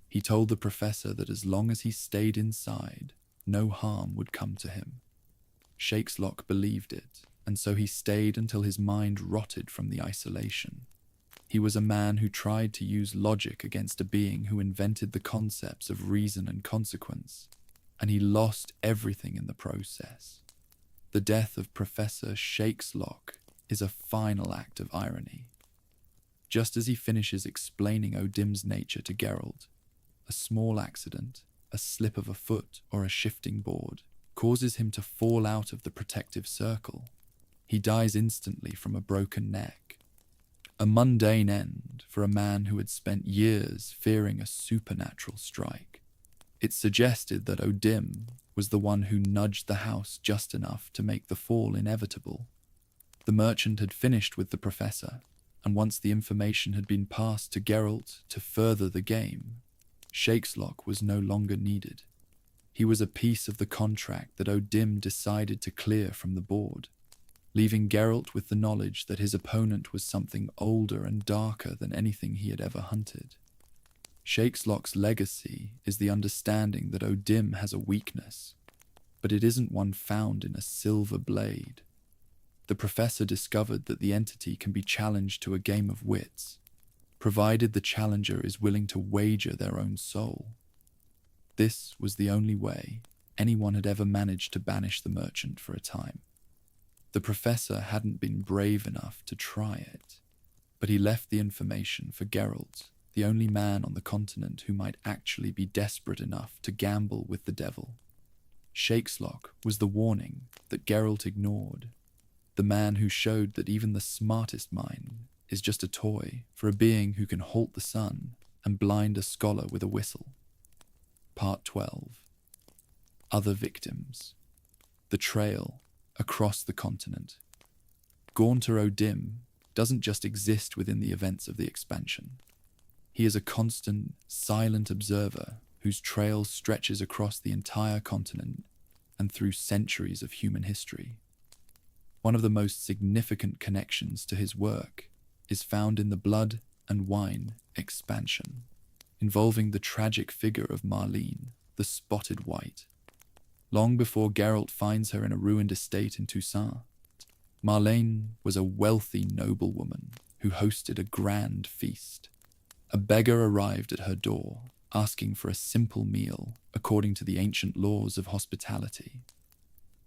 He told the professor that as long as he stayed inside, no harm would come to him. Shakeslock believed it, and so he stayed until his mind rotted from the isolation. He was a man who tried to use logic against a being who invented the concepts of reason and consequence, and he lost everything in the process. The death of Professor Shakeslock is a final act of irony. Just as he finishes explaining O'Dimm's nature to Geralt, a small accident, a slip of a foot or a shifting board, causes him to fall out of the protective circle. He dies instantly from a broken neck. A mundane end for a man who had spent years fearing a supernatural strike. It suggested that O'Dimm was the one who nudged the house just enough to make the fall inevitable. The merchant had finished with the professor, and once the information had been passed to Geralt to further the game, Shakeslock was no longer needed. He was a piece of the contract that O'Dimm decided to clear from the board, leaving Geralt with the knowledge that his opponent was something older and darker than anything he had ever hunted. Shakeslock's legacy is the understanding that O'Dimm has a weakness, but it isn't one found in a silver blade. The professor discovered that the entity can be challenged to a game of wits, provided the challenger is willing to wager their own soul. This was the only way anyone had ever managed to banish the merchant for a time. The professor hadn't been brave enough to try it, but he left the information for Geralt, the only man on the continent who might actually be desperate enough to gamble with the devil. Shakeslock was the warning that Geralt ignored, the man who showed that even the smartest mind is just a toy for a being who can halt the sun and blind a scholar with a whistle. Part 12. Other victims. The trail across the continent. Gaunter O'Dimm doesn't just exist within the events of the expansion. He is a constant, silent observer whose trail stretches across the entire continent and through centuries of human history. One of the most significant connections to his work is found in the Blood and Wine expansion, involving the tragic figure of Marlene, the Spotted White. Long before Geralt finds her in a ruined estate in Toussaint, Marlene was a wealthy noblewoman who hosted a grand feast. A beggar arrived at her door, asking for a simple meal according to the ancient laws of hospitality.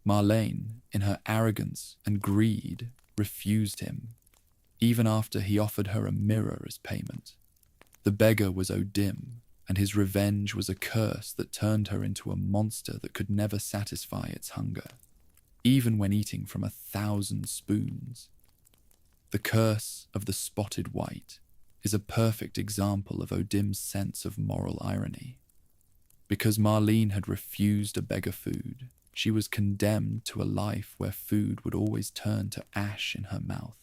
Marlene, in her arrogance and greed, refused him, even after he offered her a mirror as payment. The beggar was O'Dimm, and his revenge was a curse that turned her into a monster that could never satisfy its hunger, even when eating from 1,000 spoons. The curse of the Spotted White is a perfect example of O'Dimm's sense of moral irony. Because Marlene had refused a beggar food, she was condemned to a life where food would always turn to ash in her mouth.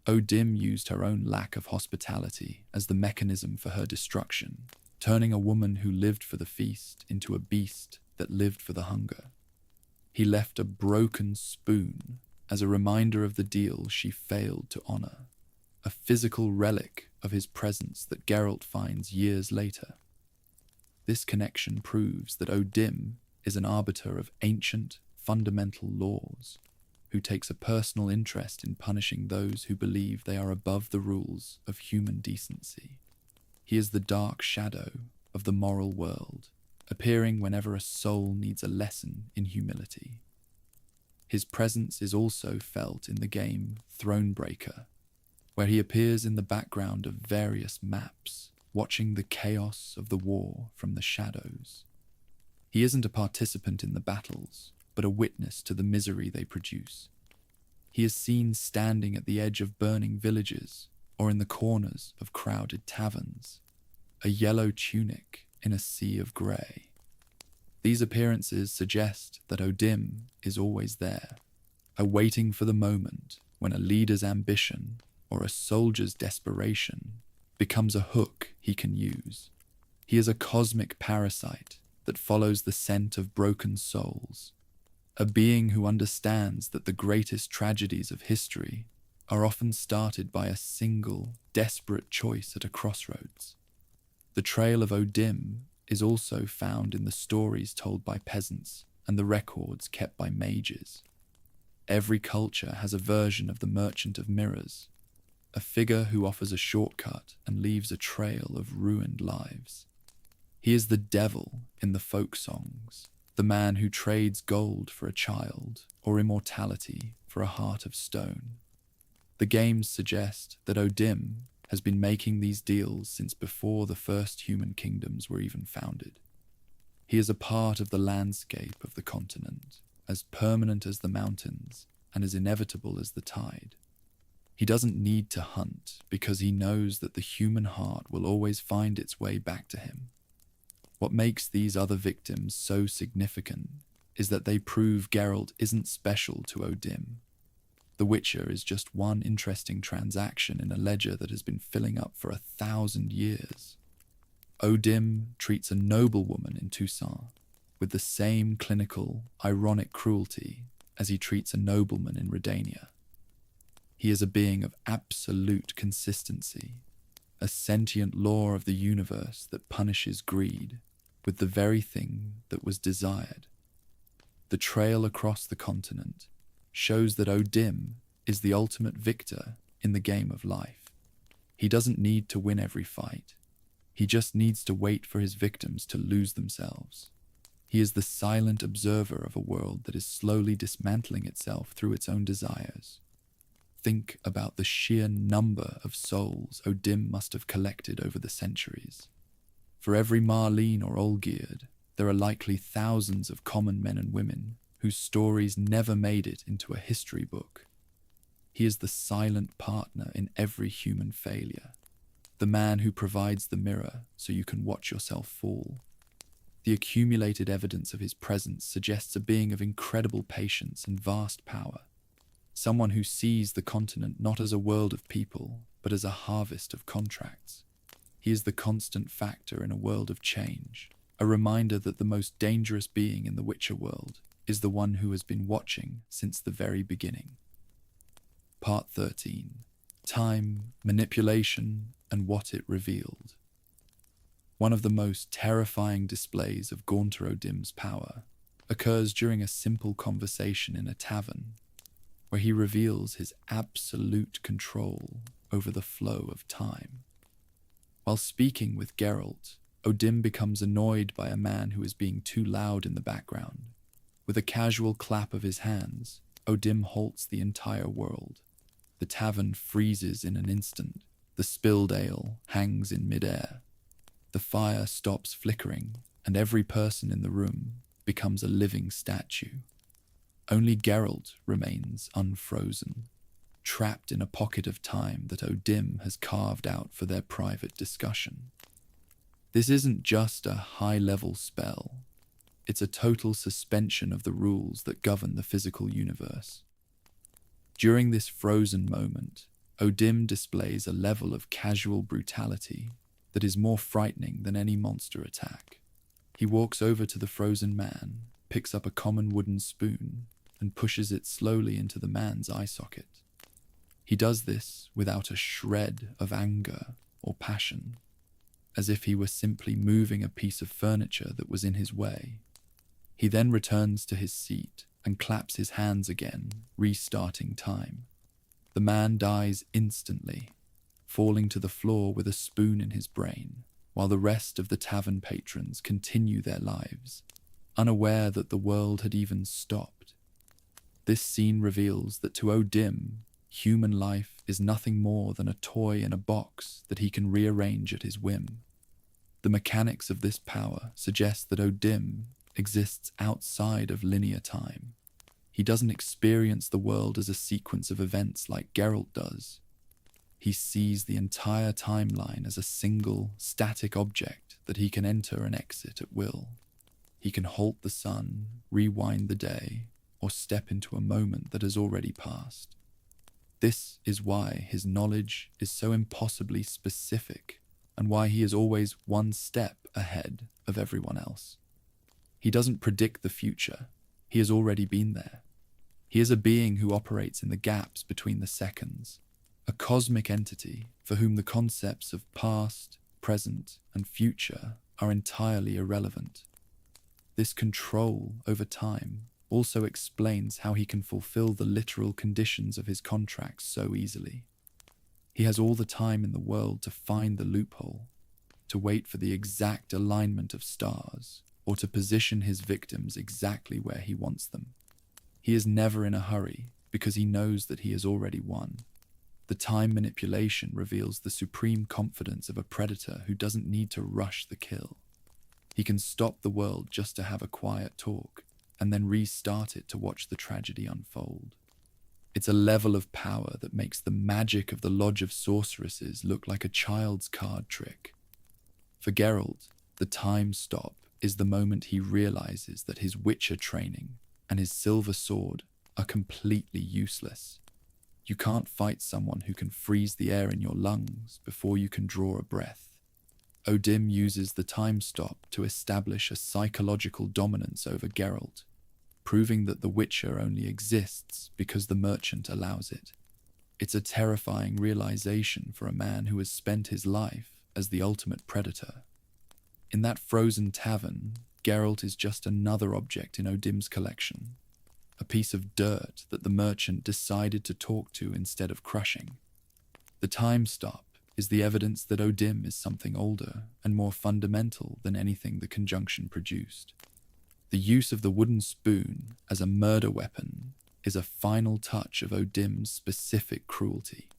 O'Dimm used her own lack of hospitality as the mechanism for her destruction, turning a woman who lived for the feast into a beast that lived for the hunger. He left a broken spoon as a reminder of the deal she failed to honor, a physical relic of his presence that Geralt finds years later. This connection proves that O'Dimm is an arbiter of ancient, fundamental laws, who takes a personal interest in punishing those who believe they are above the rules of human decency. He is the dark shadow of the moral world, appearing whenever a soul needs a lesson in humility. His presence is also felt in the game Thronebreaker, where he appears in the background of various maps, watching the chaos of the war from the shadows. He isn't a participant in the battles, but a witness to the misery they produce. He is seen standing at the edge of burning villages or in the corners of crowded taverns, a yellow tunic in a sea of grey. These appearances suggest that O'Dimm is always there, awaiting for the moment when a leader's ambition or a soldier's desperation becomes a hook he can use. He is a cosmic parasite that follows the scent of broken souls, a being who understands that the greatest tragedies of history are often started by a single, desperate choice at a crossroads. The trail of O'Dimm is also found in the stories told by peasants and the records kept by mages. Every culture has a version of the Merchant of Mirrors, a figure who offers a shortcut and leaves a trail of ruined lives. He is the devil in the folk songs, the man who trades gold for a child or immortality for a heart of stone. The games suggest that O'Dimm has been making these deals since before the first human kingdoms were even founded. He is a part of the landscape of the continent, as permanent as the mountains and as inevitable as the tide. He doesn't need to hunt because he knows that the human heart will always find its way back to him. What makes these other victims so significant is that they prove Geralt isn't special to O'Dimm. The Witcher is just one interesting transaction in a ledger that has been filling up for 1,000 years. O'Dimm treats a noblewoman in Toussaint with the same clinical, ironic cruelty as he treats a nobleman in Redania. He is a being of absolute consistency, a sentient law of the universe that punishes greed with the very thing that was desired. The trail across the continent shows that O'Dimm is the ultimate victor in the game of life. He doesn't need to win every fight. He just needs to wait for his victims to lose themselves. He is the silent observer of a world that is slowly dismantling itself through its own desires. Think about the sheer number of souls O'Dimm must have collected over the centuries. For every Marlene or Olgierd, there are likely thousands of common men and women whose stories never made it into a history book. He is the silent partner in every human failure, the man who provides the mirror so you can watch yourself fall. The accumulated evidence of his presence suggests a being of incredible patience and vast power, someone who sees the continent not as a world of people, but as a harvest of contracts. He is the constant factor in a world of change, a reminder that the most dangerous being in the Witcher world is the one who has been watching since the very beginning. Part 13. Time, Manipulation, and What It Revealed. One of the most terrifying displays of Gaunter O'Dimm's power occurs during a simple conversation in a tavern, where he reveals his absolute control over the flow of time. While speaking with Geralt, O'Dimm becomes annoyed by a man who is being too loud in the background. With a casual clap of his hands, O'Dimm halts the entire world. The tavern freezes in an instant. The spilled ale hangs in midair. The fire stops flickering, and every person in the room becomes a living statue. Only Geralt remains unfrozen, trapped in a pocket of time that O'Dimm has carved out for their private discussion. This isn't just a high-level spell. It's a total suspension of the rules that govern the physical universe. During this frozen moment, O'Dimm displays a level of casual brutality that is more frightening than any monster attack. He walks over to the frozen man, picks up a common wooden spoon, and pushes it slowly into the man's eye socket. He does this without a shred of anger or passion, as if he were simply moving a piece of furniture that was in his way. He then returns to his seat and claps his hands again, restarting time. The man dies instantly, falling to the floor with a spoon in his brain, while the rest of the tavern patrons continue their lives, unaware that the world had even stopped. This scene reveals that to O'Dimm, human life is nothing more than a toy in a box that he can rearrange at his whim. The mechanics of this power suggest that O'Dimm exists outside of linear time. He doesn't experience the world as a sequence of events like Geralt does. He sees the entire timeline as a single, static object that he can enter and exit at will. He can halt the sun, rewind the day, or step into a moment that has already passed. This is why his knowledge is so impossibly specific, and why he is always one step ahead of everyone else. He doesn't predict the future. He has already been there. He is a being who operates in the gaps between the seconds, a cosmic entity for whom the concepts of past, present, and future are entirely irrelevant. This control over time also explains how he can fulfill the literal conditions of his contracts so easily. He has all the time in the world to find the loophole, to wait for the exact alignment of stars, or to position his victims exactly where he wants them. He is never in a hurry because he knows that he has already won. The time manipulation reveals the supreme confidence of a predator who doesn't need to rush the kill. He can stop the world just to have a quiet talk, and then restart it to watch the tragedy unfold. It's a level of power that makes the magic of the Lodge of Sorceresses look like a child's card trick. For Geralt, the time stop is the moment he realizes that his Witcher training and his silver sword are completely useless. You can't fight someone who can freeze the air in your lungs before you can draw a breath. O'Dimm uses the time stop to establish a psychological dominance over Geralt, proving that the Witcher only exists because the merchant allows it. It's a terrifying realization for a man who has spent his life as the ultimate predator. In that frozen tavern, Geralt is just another object in O'Dimm's collection, a piece of dirt that the merchant decided to talk to instead of crushing. The time stop is the evidence that O'Dimm is something older and more fundamental than anything the conjunction produced. The use of the wooden spoon as a murder weapon is a final touch of O'Dimm's specific cruelty.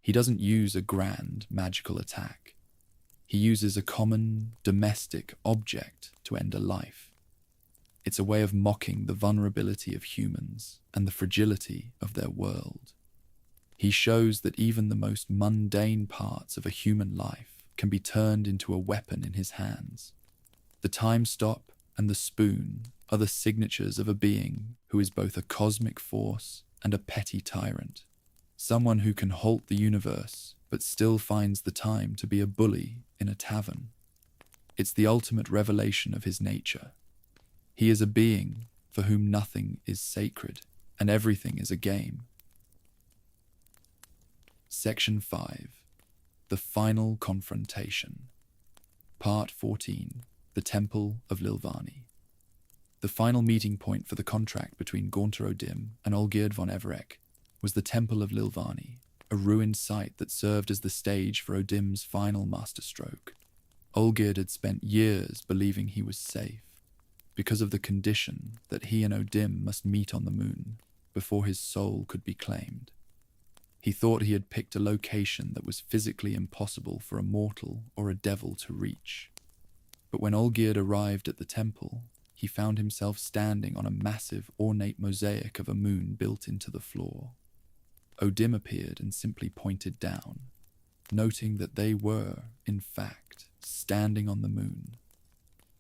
He doesn't use a grand, magical attack. He uses a common, domestic object to end a life. It's a way of mocking the vulnerability of humans and the fragility of their world. He shows that even the most mundane parts of a human life can be turned into a weapon in his hands. The time stop and the spoon are the signatures of a being who is both a cosmic force and a petty tyrant. Someone who can halt the universe, but still finds the time to be a bully in a tavern. It's the ultimate revelation of his nature. He is a being for whom nothing is sacred, and everything is a game. Section 5. The Final Confrontation. Part 14. The Temple of Lilvani. The final meeting point for the contract between Gaunter O'Dimm and Olgierd von Everec was the Temple of Lilvani, a ruined site that served as the stage for O'Dimm's final masterstroke. Olgierd had spent years believing he was safe, because of the condition that he and O'Dimm must meet on the moon before his soul could be claimed. He thought he had picked a location that was physically impossible for a mortal or a devil to reach. But when Olgierd arrived at the temple, he found himself standing on a massive, ornate mosaic of a moon built into the floor. O'Dimm appeared and simply pointed down, noting that they were, in fact, standing on the moon.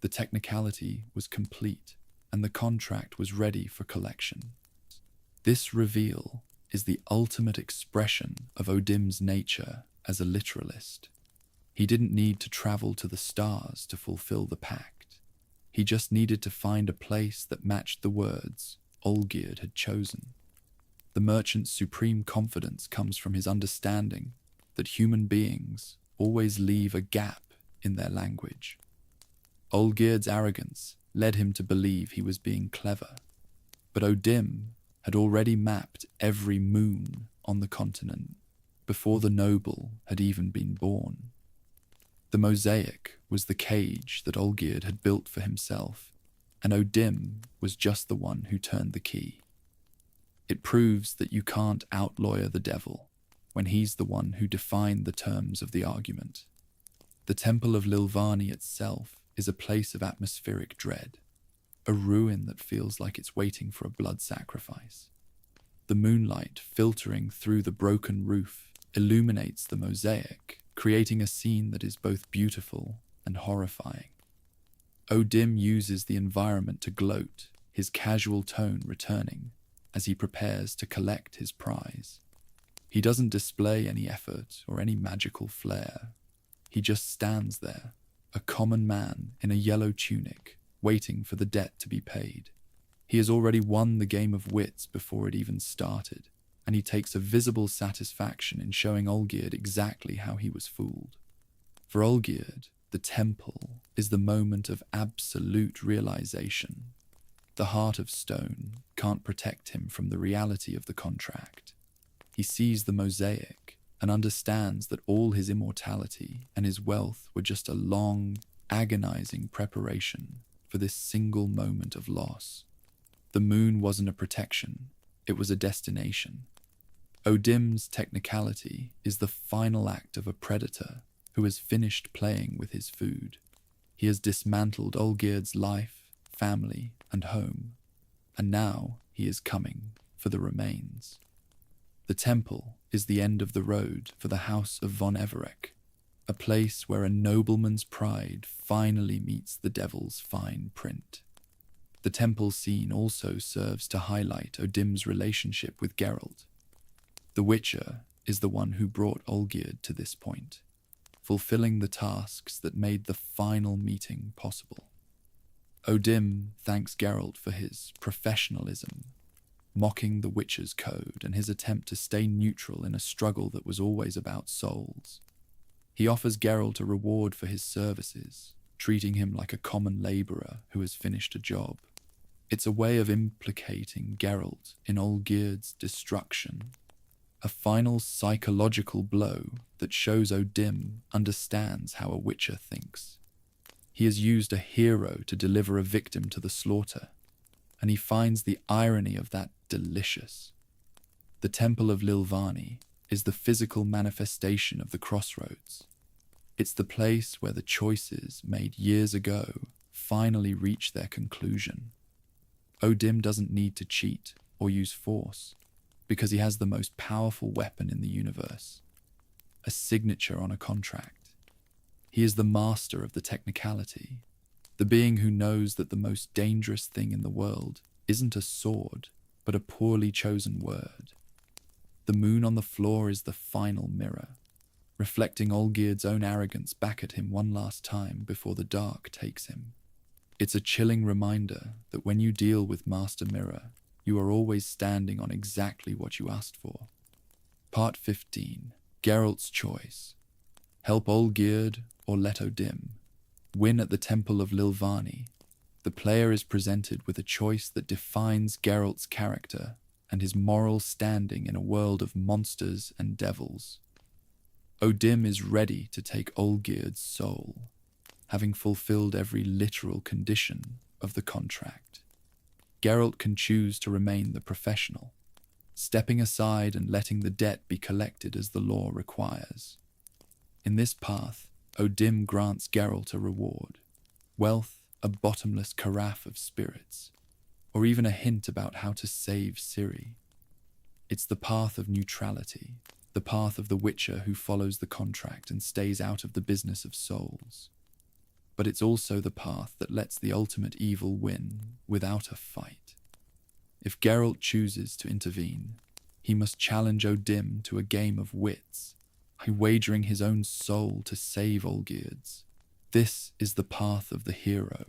The technicality was complete, and the contract was ready for collection. This reveal is the ultimate expression of O'Dimm's nature as a literalist. He didn't need to travel to the stars to fulfill the pact. He just needed to find a place that matched the words Olgierd had chosen. The merchant's supreme confidence comes from his understanding that human beings always leave a gap in their language. Olgierd's arrogance led him to believe he was being clever, but O'Dimm had already mapped every moon on the continent before the noble had even been born. The mosaic was the cage that Olgierd had built for himself, and O'Dimm was just the one who turned the key. It proves that you can't outlawyer the devil when he's the one who defined the terms of the argument. The Temple of Lilvani itself is a place of atmospheric dread, a ruin that feels like it's waiting for a blood sacrifice. The moonlight filtering through the broken roof illuminates the mosaic, creating a scene that is both beautiful and horrifying. O'Dimm uses the environment to gloat, his casual tone returning as he prepares to collect his prize. He doesn't display any effort or any magical flair. He just stands there, a common man in a yellow tunic, waiting for the debt to be paid. He has already won the game of wits before it even started, and he takes a visible satisfaction in showing Olgierd exactly how he was fooled. For Olgierd, the temple is the moment of absolute realization. The heart of stone can't protect him from the reality of the contract. He sees the mosaic and understands that all his immortality and his wealth were just a long, agonizing preparation for this single moment of loss. The moon wasn't a protection, it was a destination. O'Dimm's technicality is the final act of a predator who has finished playing with his food. He has dismantled Olgierd's life, family, and home, and now he is coming for the remains. The temple is the end of the road for the house of von Everec, a place where a nobleman's pride finally meets the devil's fine print. The temple scene also serves to highlight O'Dimm's relationship with Geralt. The Witcher is the one who brought Olgierd to this point, fulfilling the tasks that made the final meeting possible. O'Dimm thanks Geralt for his professionalism, mocking the Witcher's code and his attempt to stay neutral in a struggle that was always about souls. He offers Geralt a reward for his services, treating him like a common labourer who has finished a job. It's a way of implicating Geralt in Olgierd's destruction, a final psychological blow that shows O'Dimm understands how a Witcher thinks. He has used a hero to deliver a victim to the slaughter, and he finds the irony of that delicious. The Temple of Lilvani is the physical manifestation of the crossroads. It's the place where the choices made years ago finally reach their conclusion. O'Dimm doesn't need to cheat or use force, because he has the most powerful weapon in the universe, a signature on a contract. He is the master of the technicality, the being who knows that the most dangerous thing in the world isn't a sword, but a poorly chosen word. The moon on the floor is the final mirror, reflecting Olgierd's own arrogance back at him one last time before the dark takes him. It's a chilling reminder that when you deal with Master Mirror, you are always standing on exactly what you asked for. Part 15. Geralt's Choice. Help Olgierd or let O'Dimm. Win at the Temple of Lilvani. The player is presented with a choice that defines Geralt's character and his moral standing in a world of monsters and devils. O'Dimm is ready to take Olgierd's soul, having fulfilled every literal condition of the contract. Geralt can choose to remain the professional, stepping aside and letting the debt be collected as the law requires. In this path, O'Dimm grants Geralt a reward, wealth, a bottomless carafe of spirits, or even a hint about how to save Ciri. It's the path of neutrality, the path of the Witcher who follows the contract and stays out of the business of souls. But it's also the path that lets the ultimate evil win without a fight. If Geralt chooses to intervene, he must challenge O'Dimm to a game of wits, by wagering his own soul to save Olgierd's. This is the path of the hero,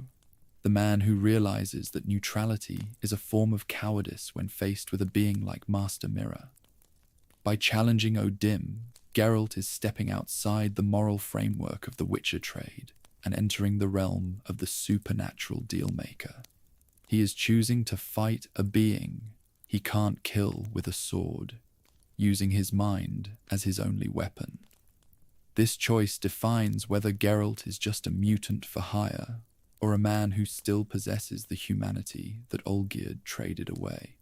the man who realizes that neutrality is a form of cowardice when faced with a being like Master Mirror. By challenging O'Dimm, Geralt is stepping outside the moral framework of the Witcher trade and entering the realm of the supernatural dealmaker. He is choosing to fight a being he can't kill with a sword, using his mind as his only weapon. This choice defines whether Geralt is just a mutant for hire or a man who still possesses the humanity that Olgierd traded away.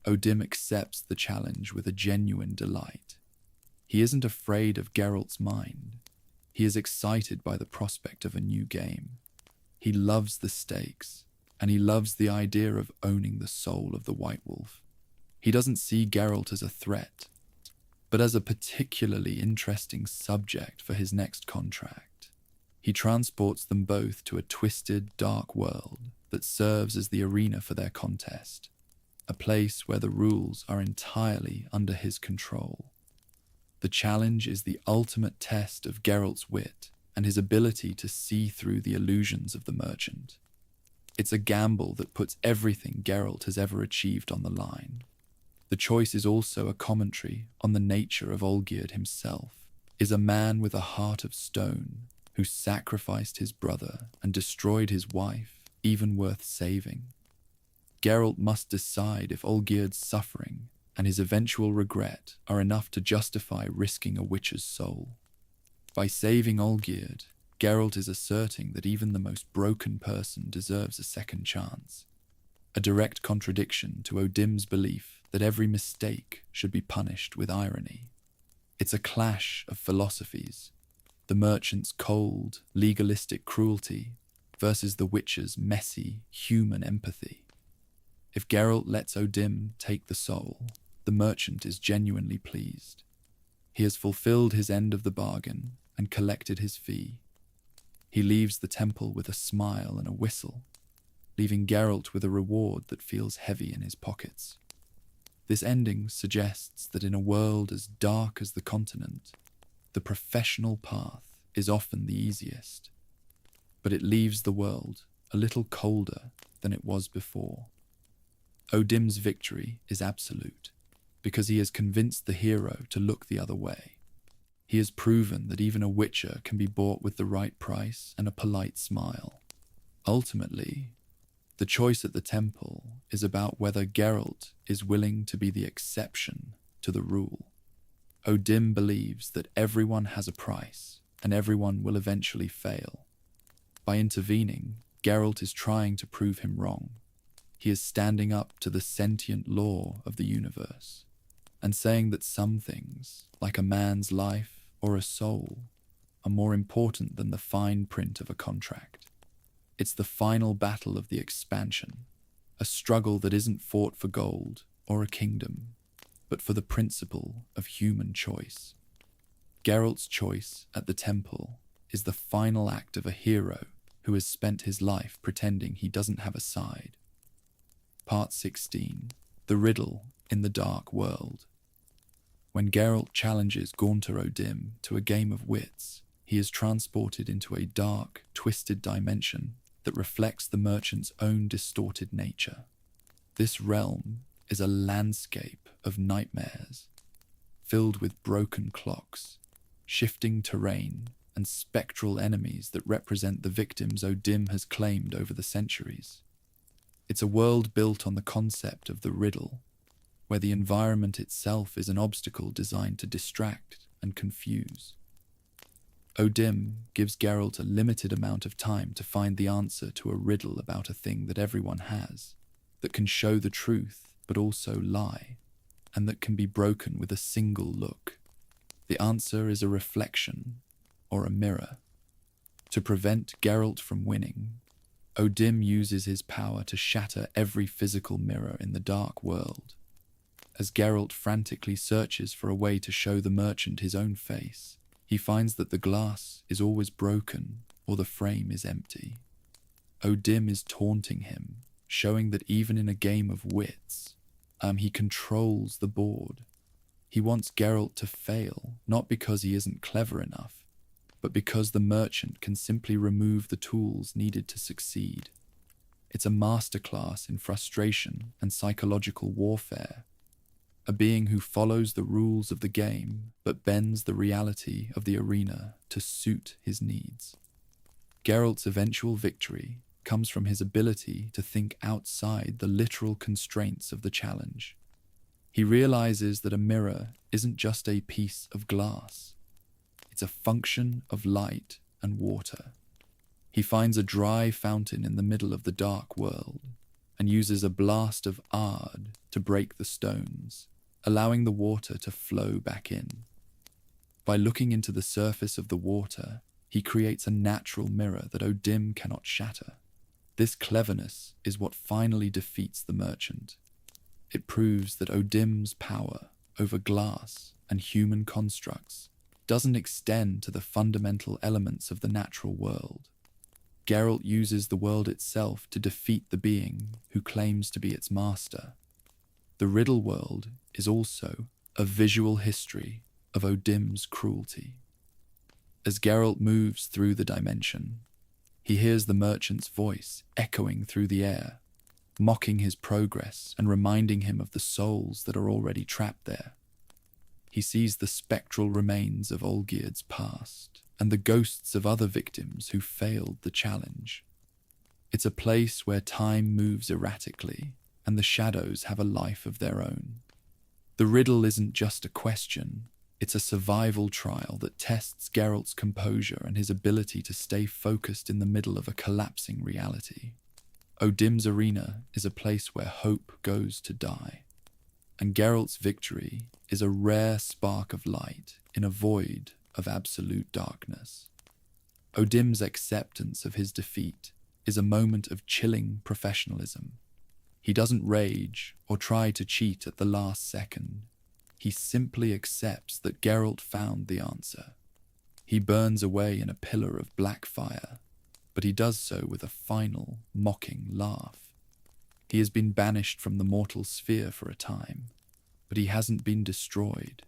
O'Dimm accepts the challenge with a genuine delight. He isn't afraid of Geralt's mind. He is excited by the prospect of a new game. He loves the stakes, and he loves the idea of owning the soul of the White Wolf. He doesn't see Geralt as a threat, but as a particularly interesting subject for his next contract. He transports them both to a twisted, dark world that serves as the arena for their contest, a place where the rules are entirely under his control. The challenge is the ultimate test of Geralt's wit and his ability to see through the illusions of the merchant. It's a gamble that puts everything Geralt has ever achieved on the line. The choice is also a commentary on the nature of Olgierd himself. Is a man with a heart of stone who sacrificed his brother and destroyed his wife even worth saving? Geralt must decide if Olgierd's suffering and his eventual regret are enough to justify risking a witcher's soul. By saving Olgierd, Geralt is asserting that even the most broken person deserves a second chance, a direct contradiction to O'Dimm's belief that every mistake should be punished with irony. It's a clash of philosophies, the merchant's cold, legalistic cruelty versus the witcher's messy, human empathy. If Geralt lets O'Dimm take the soul, the merchant is genuinely pleased. He has fulfilled his end of the bargain and collected his fee. He leaves the temple with a smile and a whistle, leaving Geralt with a reward that feels heavy in his pockets. This ending suggests that in a world as dark as the continent, the professional path is often the easiest, but it leaves the world a little colder than it was before. O'Dimm's victory is absolute, because he has convinced the hero to look the other way. He has proven that even a witcher can be bought with the right price and a polite smile. Ultimately, the choice at the temple is about whether Geralt is willing to be the exception to the rule. O'Dimm believes that everyone has a price, and everyone will eventually fail. By intervening, Geralt is trying to prove him wrong. He is standing up to the sentient law of the universe, and saying that some things, like a man's life or a soul, are more important than the fine print of a contract. It's the final battle of the expansion, a struggle that isn't fought for gold or a kingdom, but for the principle of human choice. Geralt's choice at the temple is the final act of a hero who has spent his life pretending he doesn't have a side. Part 16. The riddle in the dark world. When Geralt challenges Gaunter O'Dimm to a game of wits, he is transported into a dark, twisted dimension that reflects the merchant's own distorted nature. This realm is a landscape of nightmares, filled with broken clocks, shifting terrain, and spectral enemies that represent the victims O'Dimm has claimed over the centuries. It's a world built on the concept of the riddle, where the environment itself is an obstacle designed to distract and confuse. O'Dimm gives Geralt a limited amount of time to find the answer to a riddle about a thing that everyone has, that can show the truth but also lie, and that can be broken with a single look. The answer is a reflection, or a mirror. To prevent Geralt from winning, O'Dimm uses his power to shatter every physical mirror in the dark world. As Geralt frantically searches for a way to show the merchant his own face, he finds that the glass is always broken or the frame is empty. O'Dimm is taunting him, showing that even in a game of wits, he controls the board. He wants Geralt to fail, not because he isn't clever enough, but because the merchant can simply remove the tools needed to succeed. It's a masterclass in frustration and psychological warfare, a being who follows the rules of the game but bends the reality of the arena to suit his needs. Geralt's eventual victory comes from his ability to think outside the literal constraints of the challenge. He realizes that a mirror isn't just a piece of glass. It's a function of light and water. He finds a dry fountain in the middle of the dark world and uses a blast of Ard to break the stones, allowing the water to flow back in. By looking into the surface of the water, he creates a natural mirror that O'Dimm cannot shatter. This cleverness is what finally defeats the merchant. It proves that O'Dimm's power over glass and human constructs doesn't extend to the fundamental elements of the natural world. Geralt uses the world itself to defeat the being who claims to be its master. The riddle world is also a visual history of O'Dimm's cruelty. As Geralt moves through the dimension, he hears the merchant's voice echoing through the air, mocking his progress and reminding him of the souls that are already trapped there. He sees the spectral remains of Olgierd's past and the ghosts of other victims who failed the challenge. It's a place where time moves erratically and the shadows have a life of their own. The riddle isn't just a question, it's a survival trial that tests Geralt's composure and his ability to stay focused in the middle of a collapsing reality. O'Dimm's arena is a place where hope goes to die, and Geralt's victory is a rare spark of light in a void of absolute darkness. O'Dimm's acceptance of his defeat is a moment of chilling professionalism. He doesn't rage or try to cheat at the last second. He simply accepts that Geralt found the answer. He burns away in a pillar of black fire, but he does so with a final, mocking laugh. He has been banished from the mortal sphere for a time, but he hasn't been destroyed.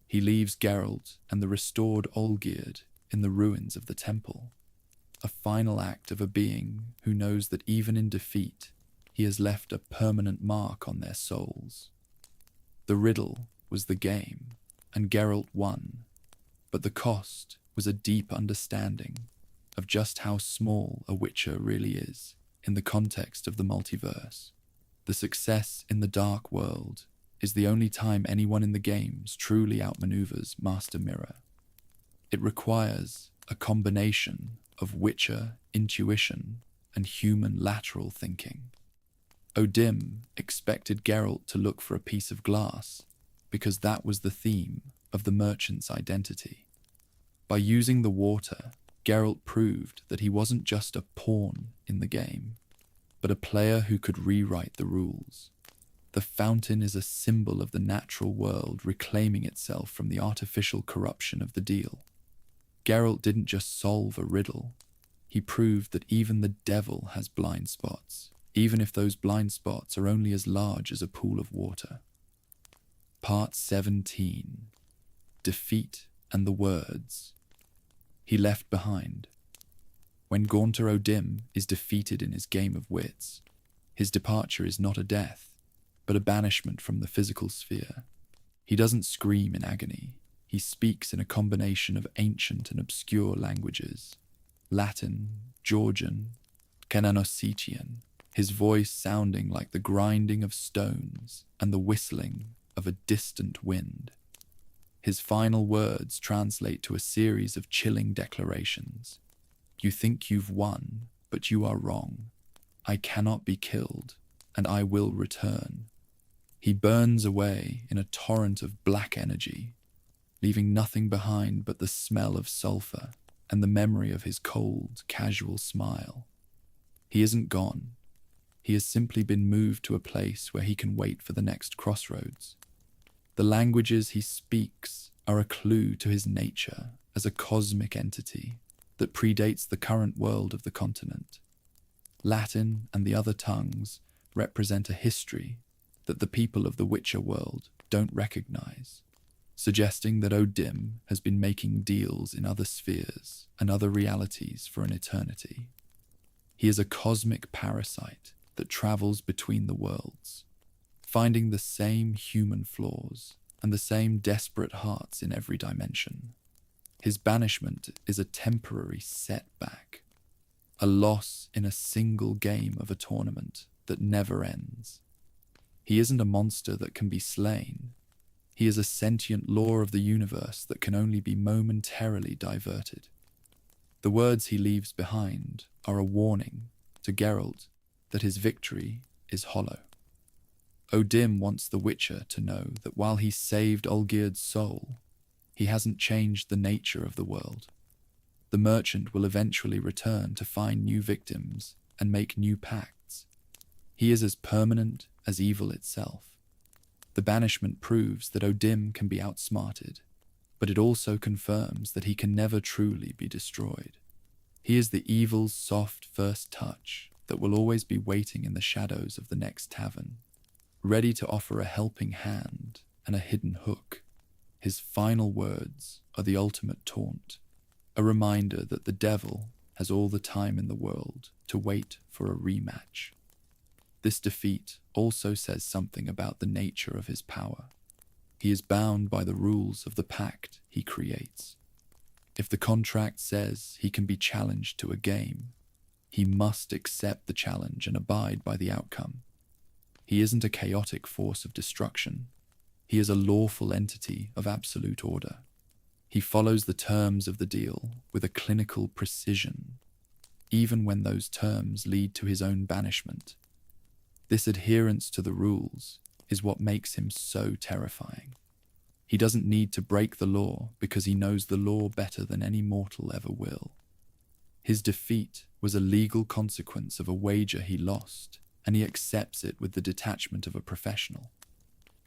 He leaves Geralt and the restored Olgierd in the ruins of the temple, a final act of a being who knows that even in defeat, he has left a permanent mark on their souls. The riddle was the game, and Geralt won, but the cost was a deep understanding of just how small a Witcher really is in the context of the multiverse. The success in the dark world is the only time anyone in the games truly outmaneuvers Master Mirror. It requires a combination of Witcher intuition and human lateral thinking. O'Dimm expected Geralt to look for a piece of glass because that was the theme of the merchant's identity. By using the water, Geralt proved that he wasn't just a pawn in the game, but a player who could rewrite the rules. The fountain is a symbol of the natural world reclaiming itself from the artificial corruption of the deal. Geralt didn't just solve a riddle, he proved that even the devil has blind spots. even if those blind spots are only as large as a pool of water. Part 17. Defeat and the Words he left behind. When Gaunter O'Dimm is defeated in his game of wits, his departure is not a death, but a banishment from the physical sphere. He doesn't scream in agony. He speaks in a combination of ancient and obscure languages, Latin, Georgian, Cananosician, his voice sounding like the grinding of stones and the whistling of a distant wind. His final words translate to a series of chilling declarations. You think you've won, but you are wrong. I cannot be killed, and I will return. He burns away in a torrent of black energy, leaving nothing behind but the smell of sulfur and the memory of his cold, casual smile. He isn't gone. He has simply been moved to a place where he can wait for the next crossroads. The languages he speaks are a clue to his nature as a cosmic entity that predates the current world of the continent. Latin and the other tongues represent a history that the people of the Witcher world don't recognize, suggesting that O'Dimm has been making deals in other spheres and other realities for an eternity. He is a cosmic parasite that travels between the worlds, finding the same human flaws and the same desperate hearts in every dimension. His banishment is a temporary setback, a loss in a single game of a tournament that never ends. He isn't a monster that can be slain. He is a sentient law of the universe that can only be momentarily diverted. The words he leaves behind are a warning to Geralt that his victory is hollow. O'Dimm wants the Witcher to know that while he saved Olgierd's soul, he hasn't changed the nature of the world. The merchant will eventually return to find new victims and make new pacts. He is as permanent as evil itself. The banishment proves that O'Dimm can be outsmarted, but it also confirms that he can never truly be destroyed. He is the evil's soft first touch that will always be waiting in the shadows of the next tavern, ready to offer a helping hand and a hidden hook. His final words are the ultimate taunt, a reminder that the devil has all the time in the world to wait for a rematch. This defeat also says something about the nature of his power. He is bound by the rules of the pact he creates. If the contract says he can be challenged to a game, he must accept the challenge and abide by the outcome. He isn't a chaotic force of destruction. He is a lawful entity of absolute order. He follows the terms of the deal with a clinical precision, even when those terms lead to his own banishment. This adherence to the rules is what makes him so terrifying. He doesn't need to break the law because he knows the law better than any mortal ever will. His defeat was a legal consequence of a wager he lost, and he accepts it with the detachment of a professional.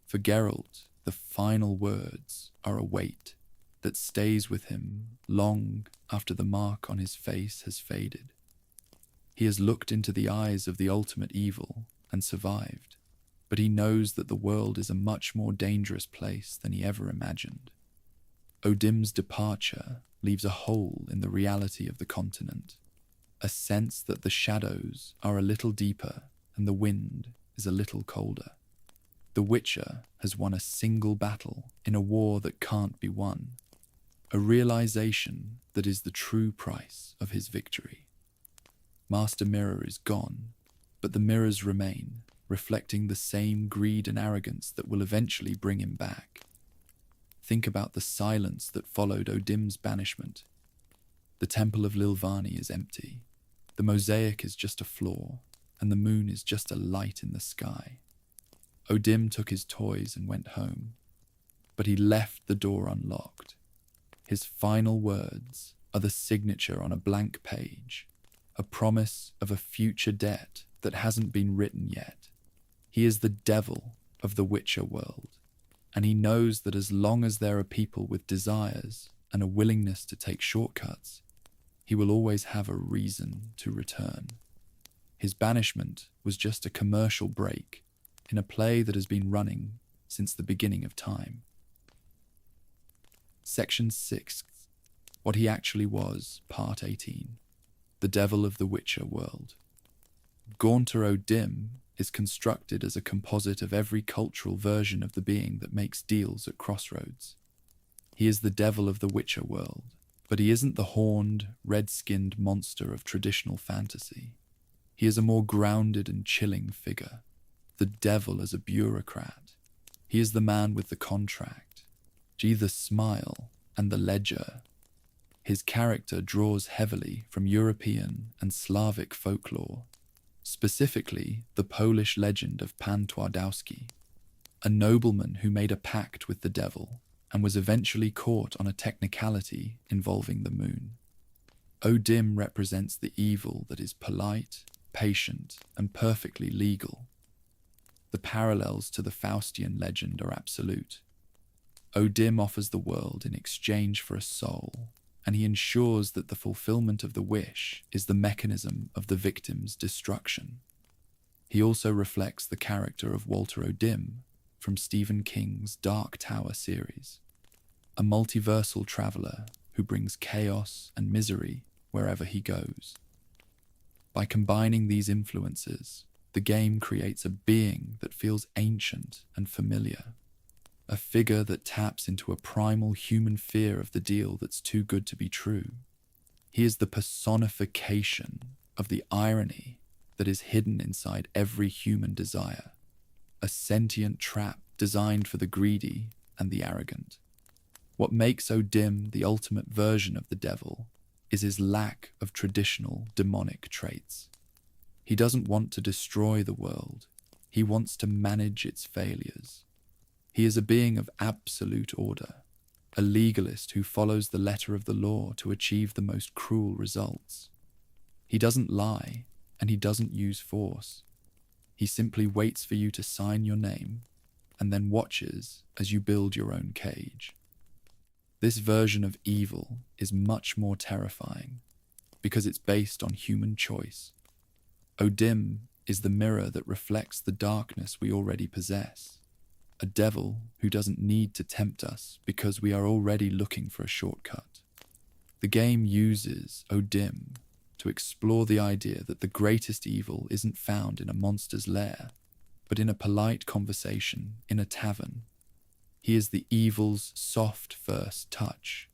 For Geralt, the final words are a weight that stays with him long after the mark on his face has faded. He has looked into the eyes of the ultimate evil and survived, but he knows that the world is a much more dangerous place than he ever imagined. O'Dimm's departure leaves a hole in the reality of the continent, a sense that the shadows are a little deeper and the wind is a little colder. The Witcher has won a single battle in a war that can't be won, a realization that is the true price of his victory. Master Mirror is gone, but the mirrors remain, reflecting the same greed and arrogance that will eventually bring him back. Think about the silence that followed O'Dimm's banishment. The Temple of Lilvani is empty. The mosaic is just a flaw, and the moon is just a light in the sky. O'Dimm took his toys and went home, but he left the door unlocked. His final words are the signature on a blank page, a promise of a future debt that hasn't been written yet. He is the devil of the Witcher world, and he knows that as long as there are people with desires and a willingness to take shortcuts, he will always have a reason to return. His banishment was just a commercial break in a play that has been running since the beginning of time. Section 6. What he actually was, Part 18. The Devil of the Witcher World. Gaunter O'Dimm is constructed as a composite of every cultural version of the being that makes deals at crossroads. He is the devil of the Witcher world, but he isn't the horned, red-skinned monster of traditional fantasy. He is a more grounded and chilling figure. The devil as a bureaucrat. He is the man with the contract, the smile, and the ledger. His character draws heavily from European and Slavic folklore, specifically the Polish legend of Pan Twardowski, a nobleman who made a pact with the devil and was eventually caught on a technicality involving the moon. O'Dimm represents the evil that is polite, patient, and perfectly legal. The parallels to the Faustian legend are absolute. O'Dimm offers the world in exchange for a soul, and he ensures that the fulfillment of the wish is the mechanism of the victim's destruction. He also reflects the character of Walter O'Dimm from Stephen King's Dark Tower series, a multiversal traveler who brings chaos and misery wherever he goes. By combining these influences, the game creates a being that feels ancient and familiar, a figure that taps into a primal human fear of the deal that's too good to be true. He is the personification of the irony that is hidden inside every human desire, a sentient trap designed for the greedy and the arrogant. What makes O'Dimm the ultimate version of the devil is his lack of traditional demonic traits. He doesn't want to destroy the world, he wants to manage its failures. He is a being of absolute order, a legalist who follows the letter of the law to achieve the most cruel results. He doesn't lie, and he doesn't use force. He simply waits for you to sign your name, and then watches as you build your own cage. This version of evil is much more terrifying, because it's based on human choice. O'Dimm is the mirror that reflects the darkness we already possess. A devil who doesn't need to tempt us because we are already looking for a shortcut. The game uses O'Dimm to explore the idea that the greatest evil isn't found in a monster's lair, but in a polite conversation in a tavern. He is the evil's soft first touch,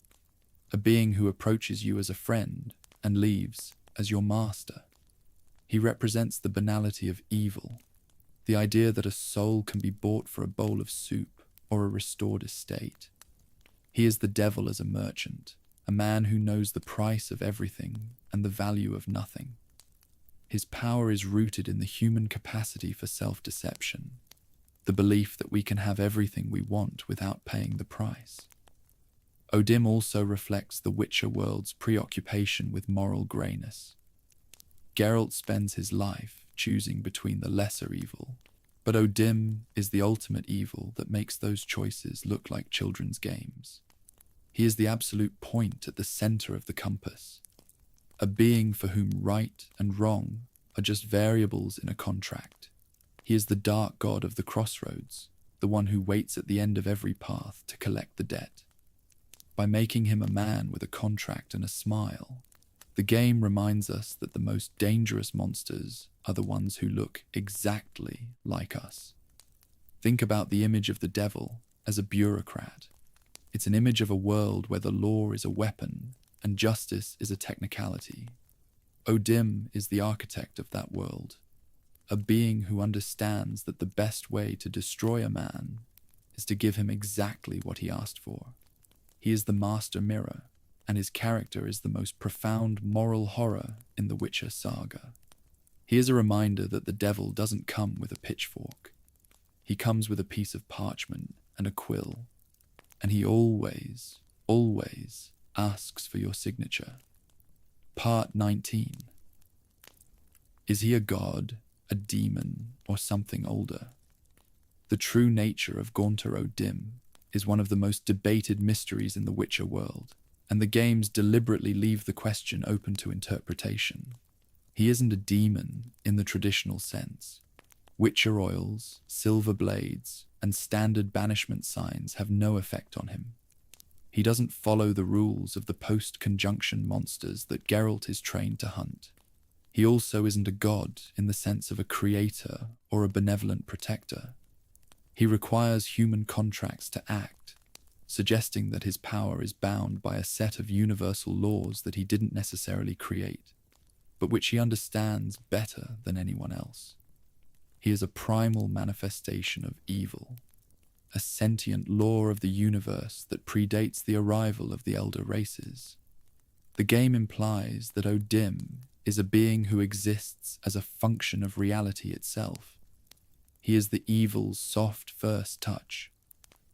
a being who approaches you as a friend and leaves as your master. He represents the banality of evil, the idea that a soul can be bought for a bowl of soup or a restored estate. He is the devil as a merchant, a man who knows the price of everything and the value of nothing. His power is rooted in the human capacity for self-deception, the belief that we can have everything we want without paying the price. O'Dimm also reflects the Witcher world's preoccupation with moral greyness. Geralt spends his life choosing between the lesser evil, but O'Dimm is the ultimate evil that makes those choices look like children's games. He is the absolute point at the center of the compass, a being for whom right and wrong are just variables in a contract. He is the dark god of the crossroads, the one who waits at the end of every path to collect the debt. By making him a man with a contract and a smile, the game reminds us that the most dangerous monsters are the ones who look exactly like us. Think about the image of the devil as a bureaucrat. It's an image of a world where the law is a weapon and justice is a technicality. O'Dimm is the architect of that world, a being who understands that the best way to destroy a man is to give him exactly what he asked for. He is the master mirror, and his character is the most profound moral horror in the Witcher saga. He is a reminder that the devil doesn't come with a pitchfork. He comes with a piece of parchment and a quill, and he always asks for your signature. Part 19. Is he a god, a demon, or something older? The true nature of Gaunter O'Dimm is one of the most debated mysteries in the Witcher world, and the games deliberately leave the question open to interpretation. He isn't a demon in the traditional sense. Witcher oils, silver blades, and standard banishment signs have no effect on him. He doesn't follow the rules of the post-conjunction monsters that Geralt is trained to hunt. He also isn't a god in the sense of a creator or a benevolent protector. He requires human contracts to act, suggesting that his power is bound by a set of universal laws that he didn't necessarily create, but which he understands better than anyone else. He is a primal manifestation of evil, a sentient law of the universe that predates the arrival of the elder races. The game implies that O'Dimm is a being who exists as a function of reality itself. He is the evil's soft first touch,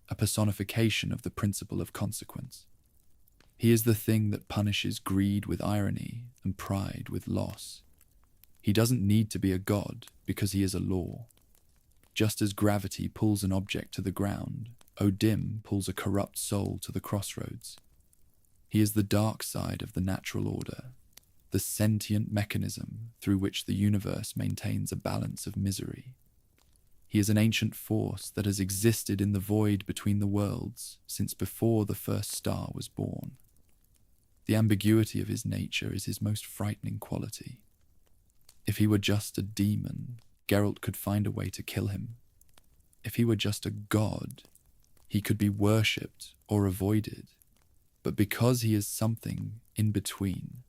a personification of the principle of consequence. He is the thing that punishes greed with irony and pride with loss. He doesn't need to be a god because he is a law. Just as gravity pulls an object to the ground, O'Dimm pulls a corrupt soul to the crossroads. He is the dark side of the natural order, the sentient mechanism through which the universe maintains a balance of misery. He is an ancient force that has existed in the void between the worlds since before the first star was born. The ambiguity of his nature is his most frightening quality. If he were just a demon, Geralt could find a way to kill him. If he were just a god, he could be worshipped or avoided. But because he is something in between,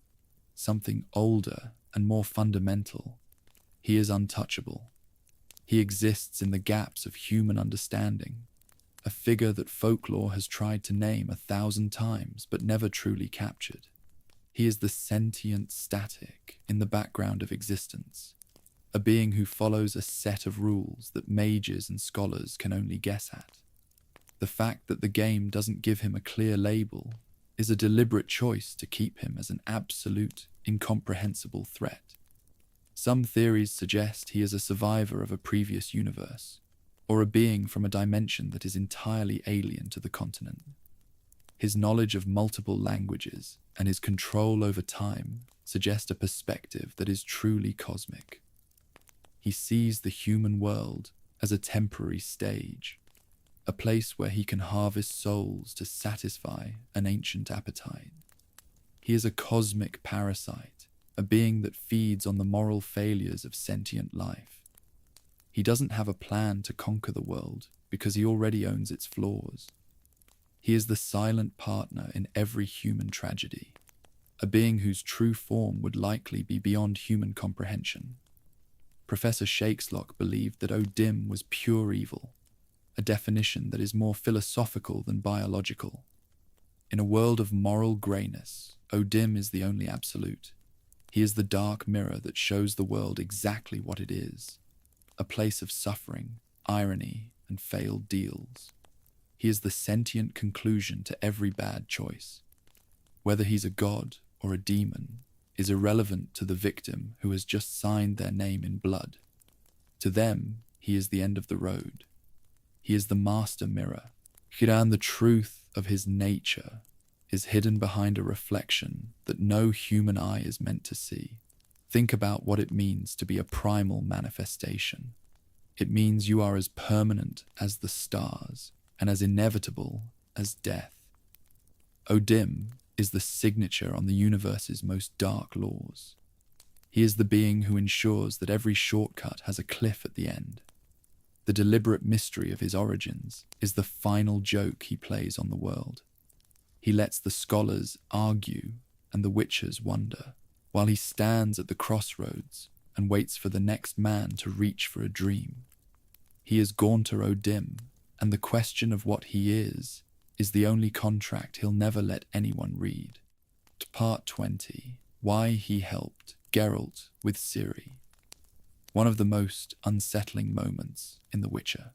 something older and more fundamental, he is untouchable. He exists in the gaps of human understanding, a figure that folklore has tried to name 1,000 times but never truly captured. He is the sentient static in the background of existence, a being who follows a set of rules that mages and scholars can only guess at. The fact that the game doesn't give him a clear label is a deliberate choice to keep him as an absolute, incomprehensible threat. Some theories suggest he is a survivor of a previous universe, or a being from a dimension that is entirely alien to the continent. His knowledge of multiple languages and his control over time suggest a perspective that is truly cosmic. He sees the human world as a temporary stage, a place where he can harvest souls to satisfy an ancient appetite. He is a cosmic parasite, a being that feeds on the moral failures of sentient life. He doesn't have a plan to conquer the world because he already owns its flaws. He is the silent partner in every human tragedy, a being whose true form would likely be beyond human comprehension. Professor Shakeslock believed that O'Dimm was pure evil, a definition that is more philosophical than biological. In a world of moral greyness, O'Dimm is the only absolute. He is the dark mirror that shows the world exactly what it is, a place of suffering, irony, and failed deals. He is the sentient conclusion to every bad choice. Whether he's a god or a demon is irrelevant to the victim who has just signed their name in blood. To them, he is the end of the road. He is the master mirror. Hiran, the truth of his nature, is hidden behind a reflection that no human eye is meant to see. Think about what it means to be a primal manifestation. It means you are as permanent as the stars and as inevitable as death. O'Dimm is the signature on the universe's most dark laws. He is the being who ensures that every shortcut has a cliff at the end. The deliberate mystery of his origins is the final joke he plays on the world. He lets the scholars argue and the witchers wonder, while he stands at the crossroads and waits for the next man to reach for a dream. He is Gaunter O'Dimm, and the question of what he is the only contract he'll never let anyone read. Part 20. Why he helped Geralt with Ciri. One of the most unsettling moments in The Witcher.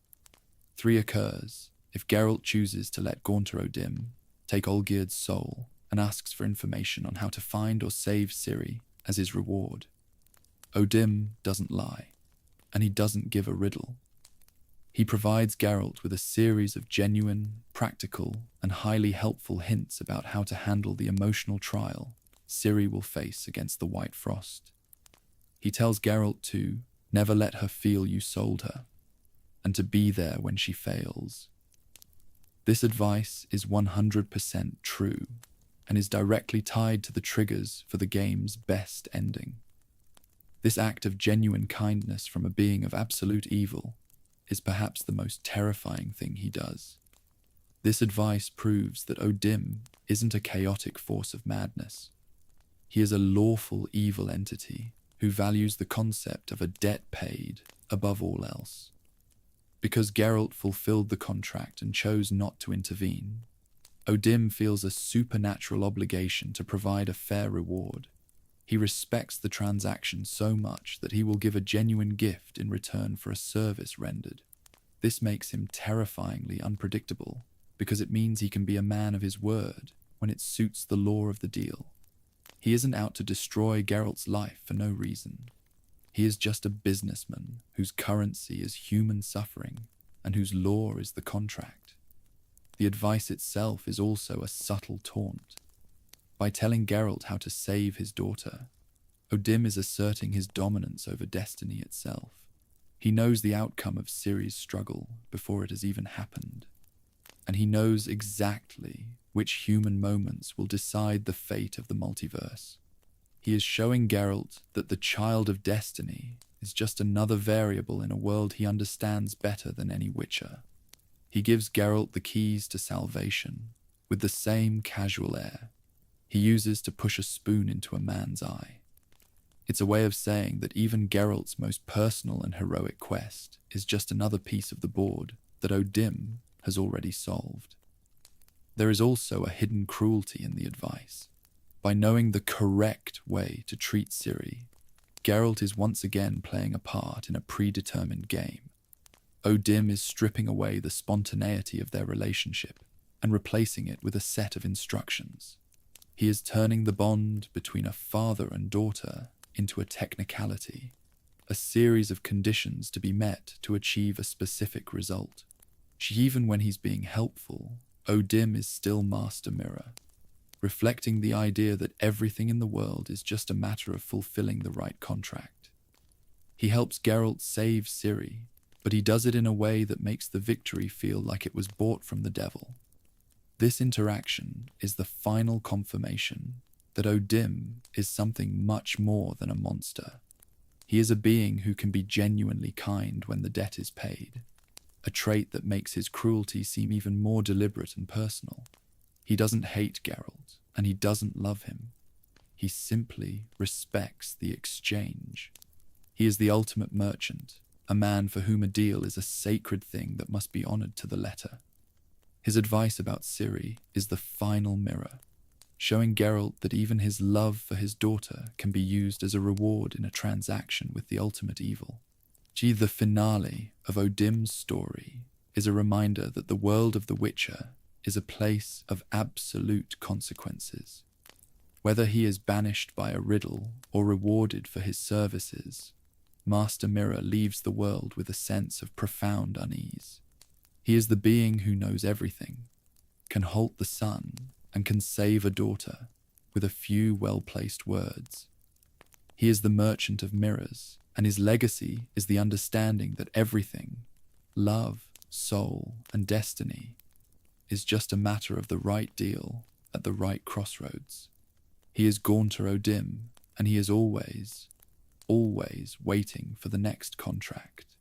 3 occurs if Geralt chooses to let Gaunter O'Dimm take Olgierd's soul and asks for information on how to find or save Ciri as his reward. O'Dimm doesn't lie, and he doesn't give a riddle. He provides Geralt with a series of genuine, practical, and highly helpful hints about how to handle the emotional trial Ciri will face against the White Frost. He tells Geralt to never let her feel you sold her, and to be there when she fails. This advice is 100% true, and is directly tied to the triggers for the game's best ending. This act of genuine kindness from a being of absolute evil is perhaps the most terrifying thing he does. This advice proves that O'Dimm isn't a chaotic force of madness. He is a lawful evil entity who values the concept of a debt paid above all else. Because Geralt fulfilled the contract and chose not to intervene, O'Dimm feels a supernatural obligation to provide a fair reward. He respects the transaction so much that he will give a genuine gift in return for a service rendered. This makes him terrifyingly unpredictable, because it means he can be a man of his word when it suits the law of the deal. He isn't out to destroy Geralt's life for no reason. He is just a businessman whose currency is human suffering and whose law is the contract. The advice itself is also a subtle taunt. By telling Geralt how to save his daughter, O'Dimm is asserting his dominance over destiny itself. He knows the outcome of Ciri's struggle before it has even happened, and he knows exactly which human moments will decide the fate of the multiverse. He is showing Geralt that the child of destiny is just another variable in a world he understands better than any witcher. He gives Geralt the keys to salvation with the same casual air he uses to push a spoon into a man's eye. It's a way of saying that even Geralt's most personal and heroic quest is just another piece of the board that O'Dimm has already solved. There is also a hidden cruelty in the advice. By knowing the correct way to treat Ciri, Geralt is once again playing a part in a predetermined game. O'Dimm is stripping away the spontaneity of their relationship and replacing it with a set of instructions. He is turning the bond between a father and daughter into a technicality, a series of conditions to be met to achieve a specific result. Even when he's being helpful, O'Dimm is still Master Mirror, reflecting the idea that everything in the world is just a matter of fulfilling the right contract. He helps Geralt save Ciri, but he does it in a way that makes the victory feel like it was bought from the devil. This interaction is the final confirmation that O'Dimm is something much more than a monster. He is a being who can be genuinely kind when the debt is paid, a trait that makes his cruelty seem even more deliberate and personal. He doesn't hate Geralt, and he doesn't love him. He simply respects the exchange. He is the ultimate merchant, a man for whom a deal is a sacred thing that must be honored to the letter. His advice about Ciri is the final mirror, showing Geralt that even his love for his daughter can be used as a reward in a transaction with the ultimate evil. The finale of O'Dimm's story is a reminder that the world of The Witcher is a place of absolute consequences. Whether he is banished by a riddle or rewarded for his services, Master Mirror leaves the world with a sense of profound unease. He is the being who knows everything, can halt the sun, and can save a daughter with a few well-placed words. He is the merchant of mirrors, and his legacy is the understanding that everything, love, soul, and destiny, is just a matter of the right deal at the right crossroads. He is Gaunter O'Dimm, and he is always waiting for the next contract.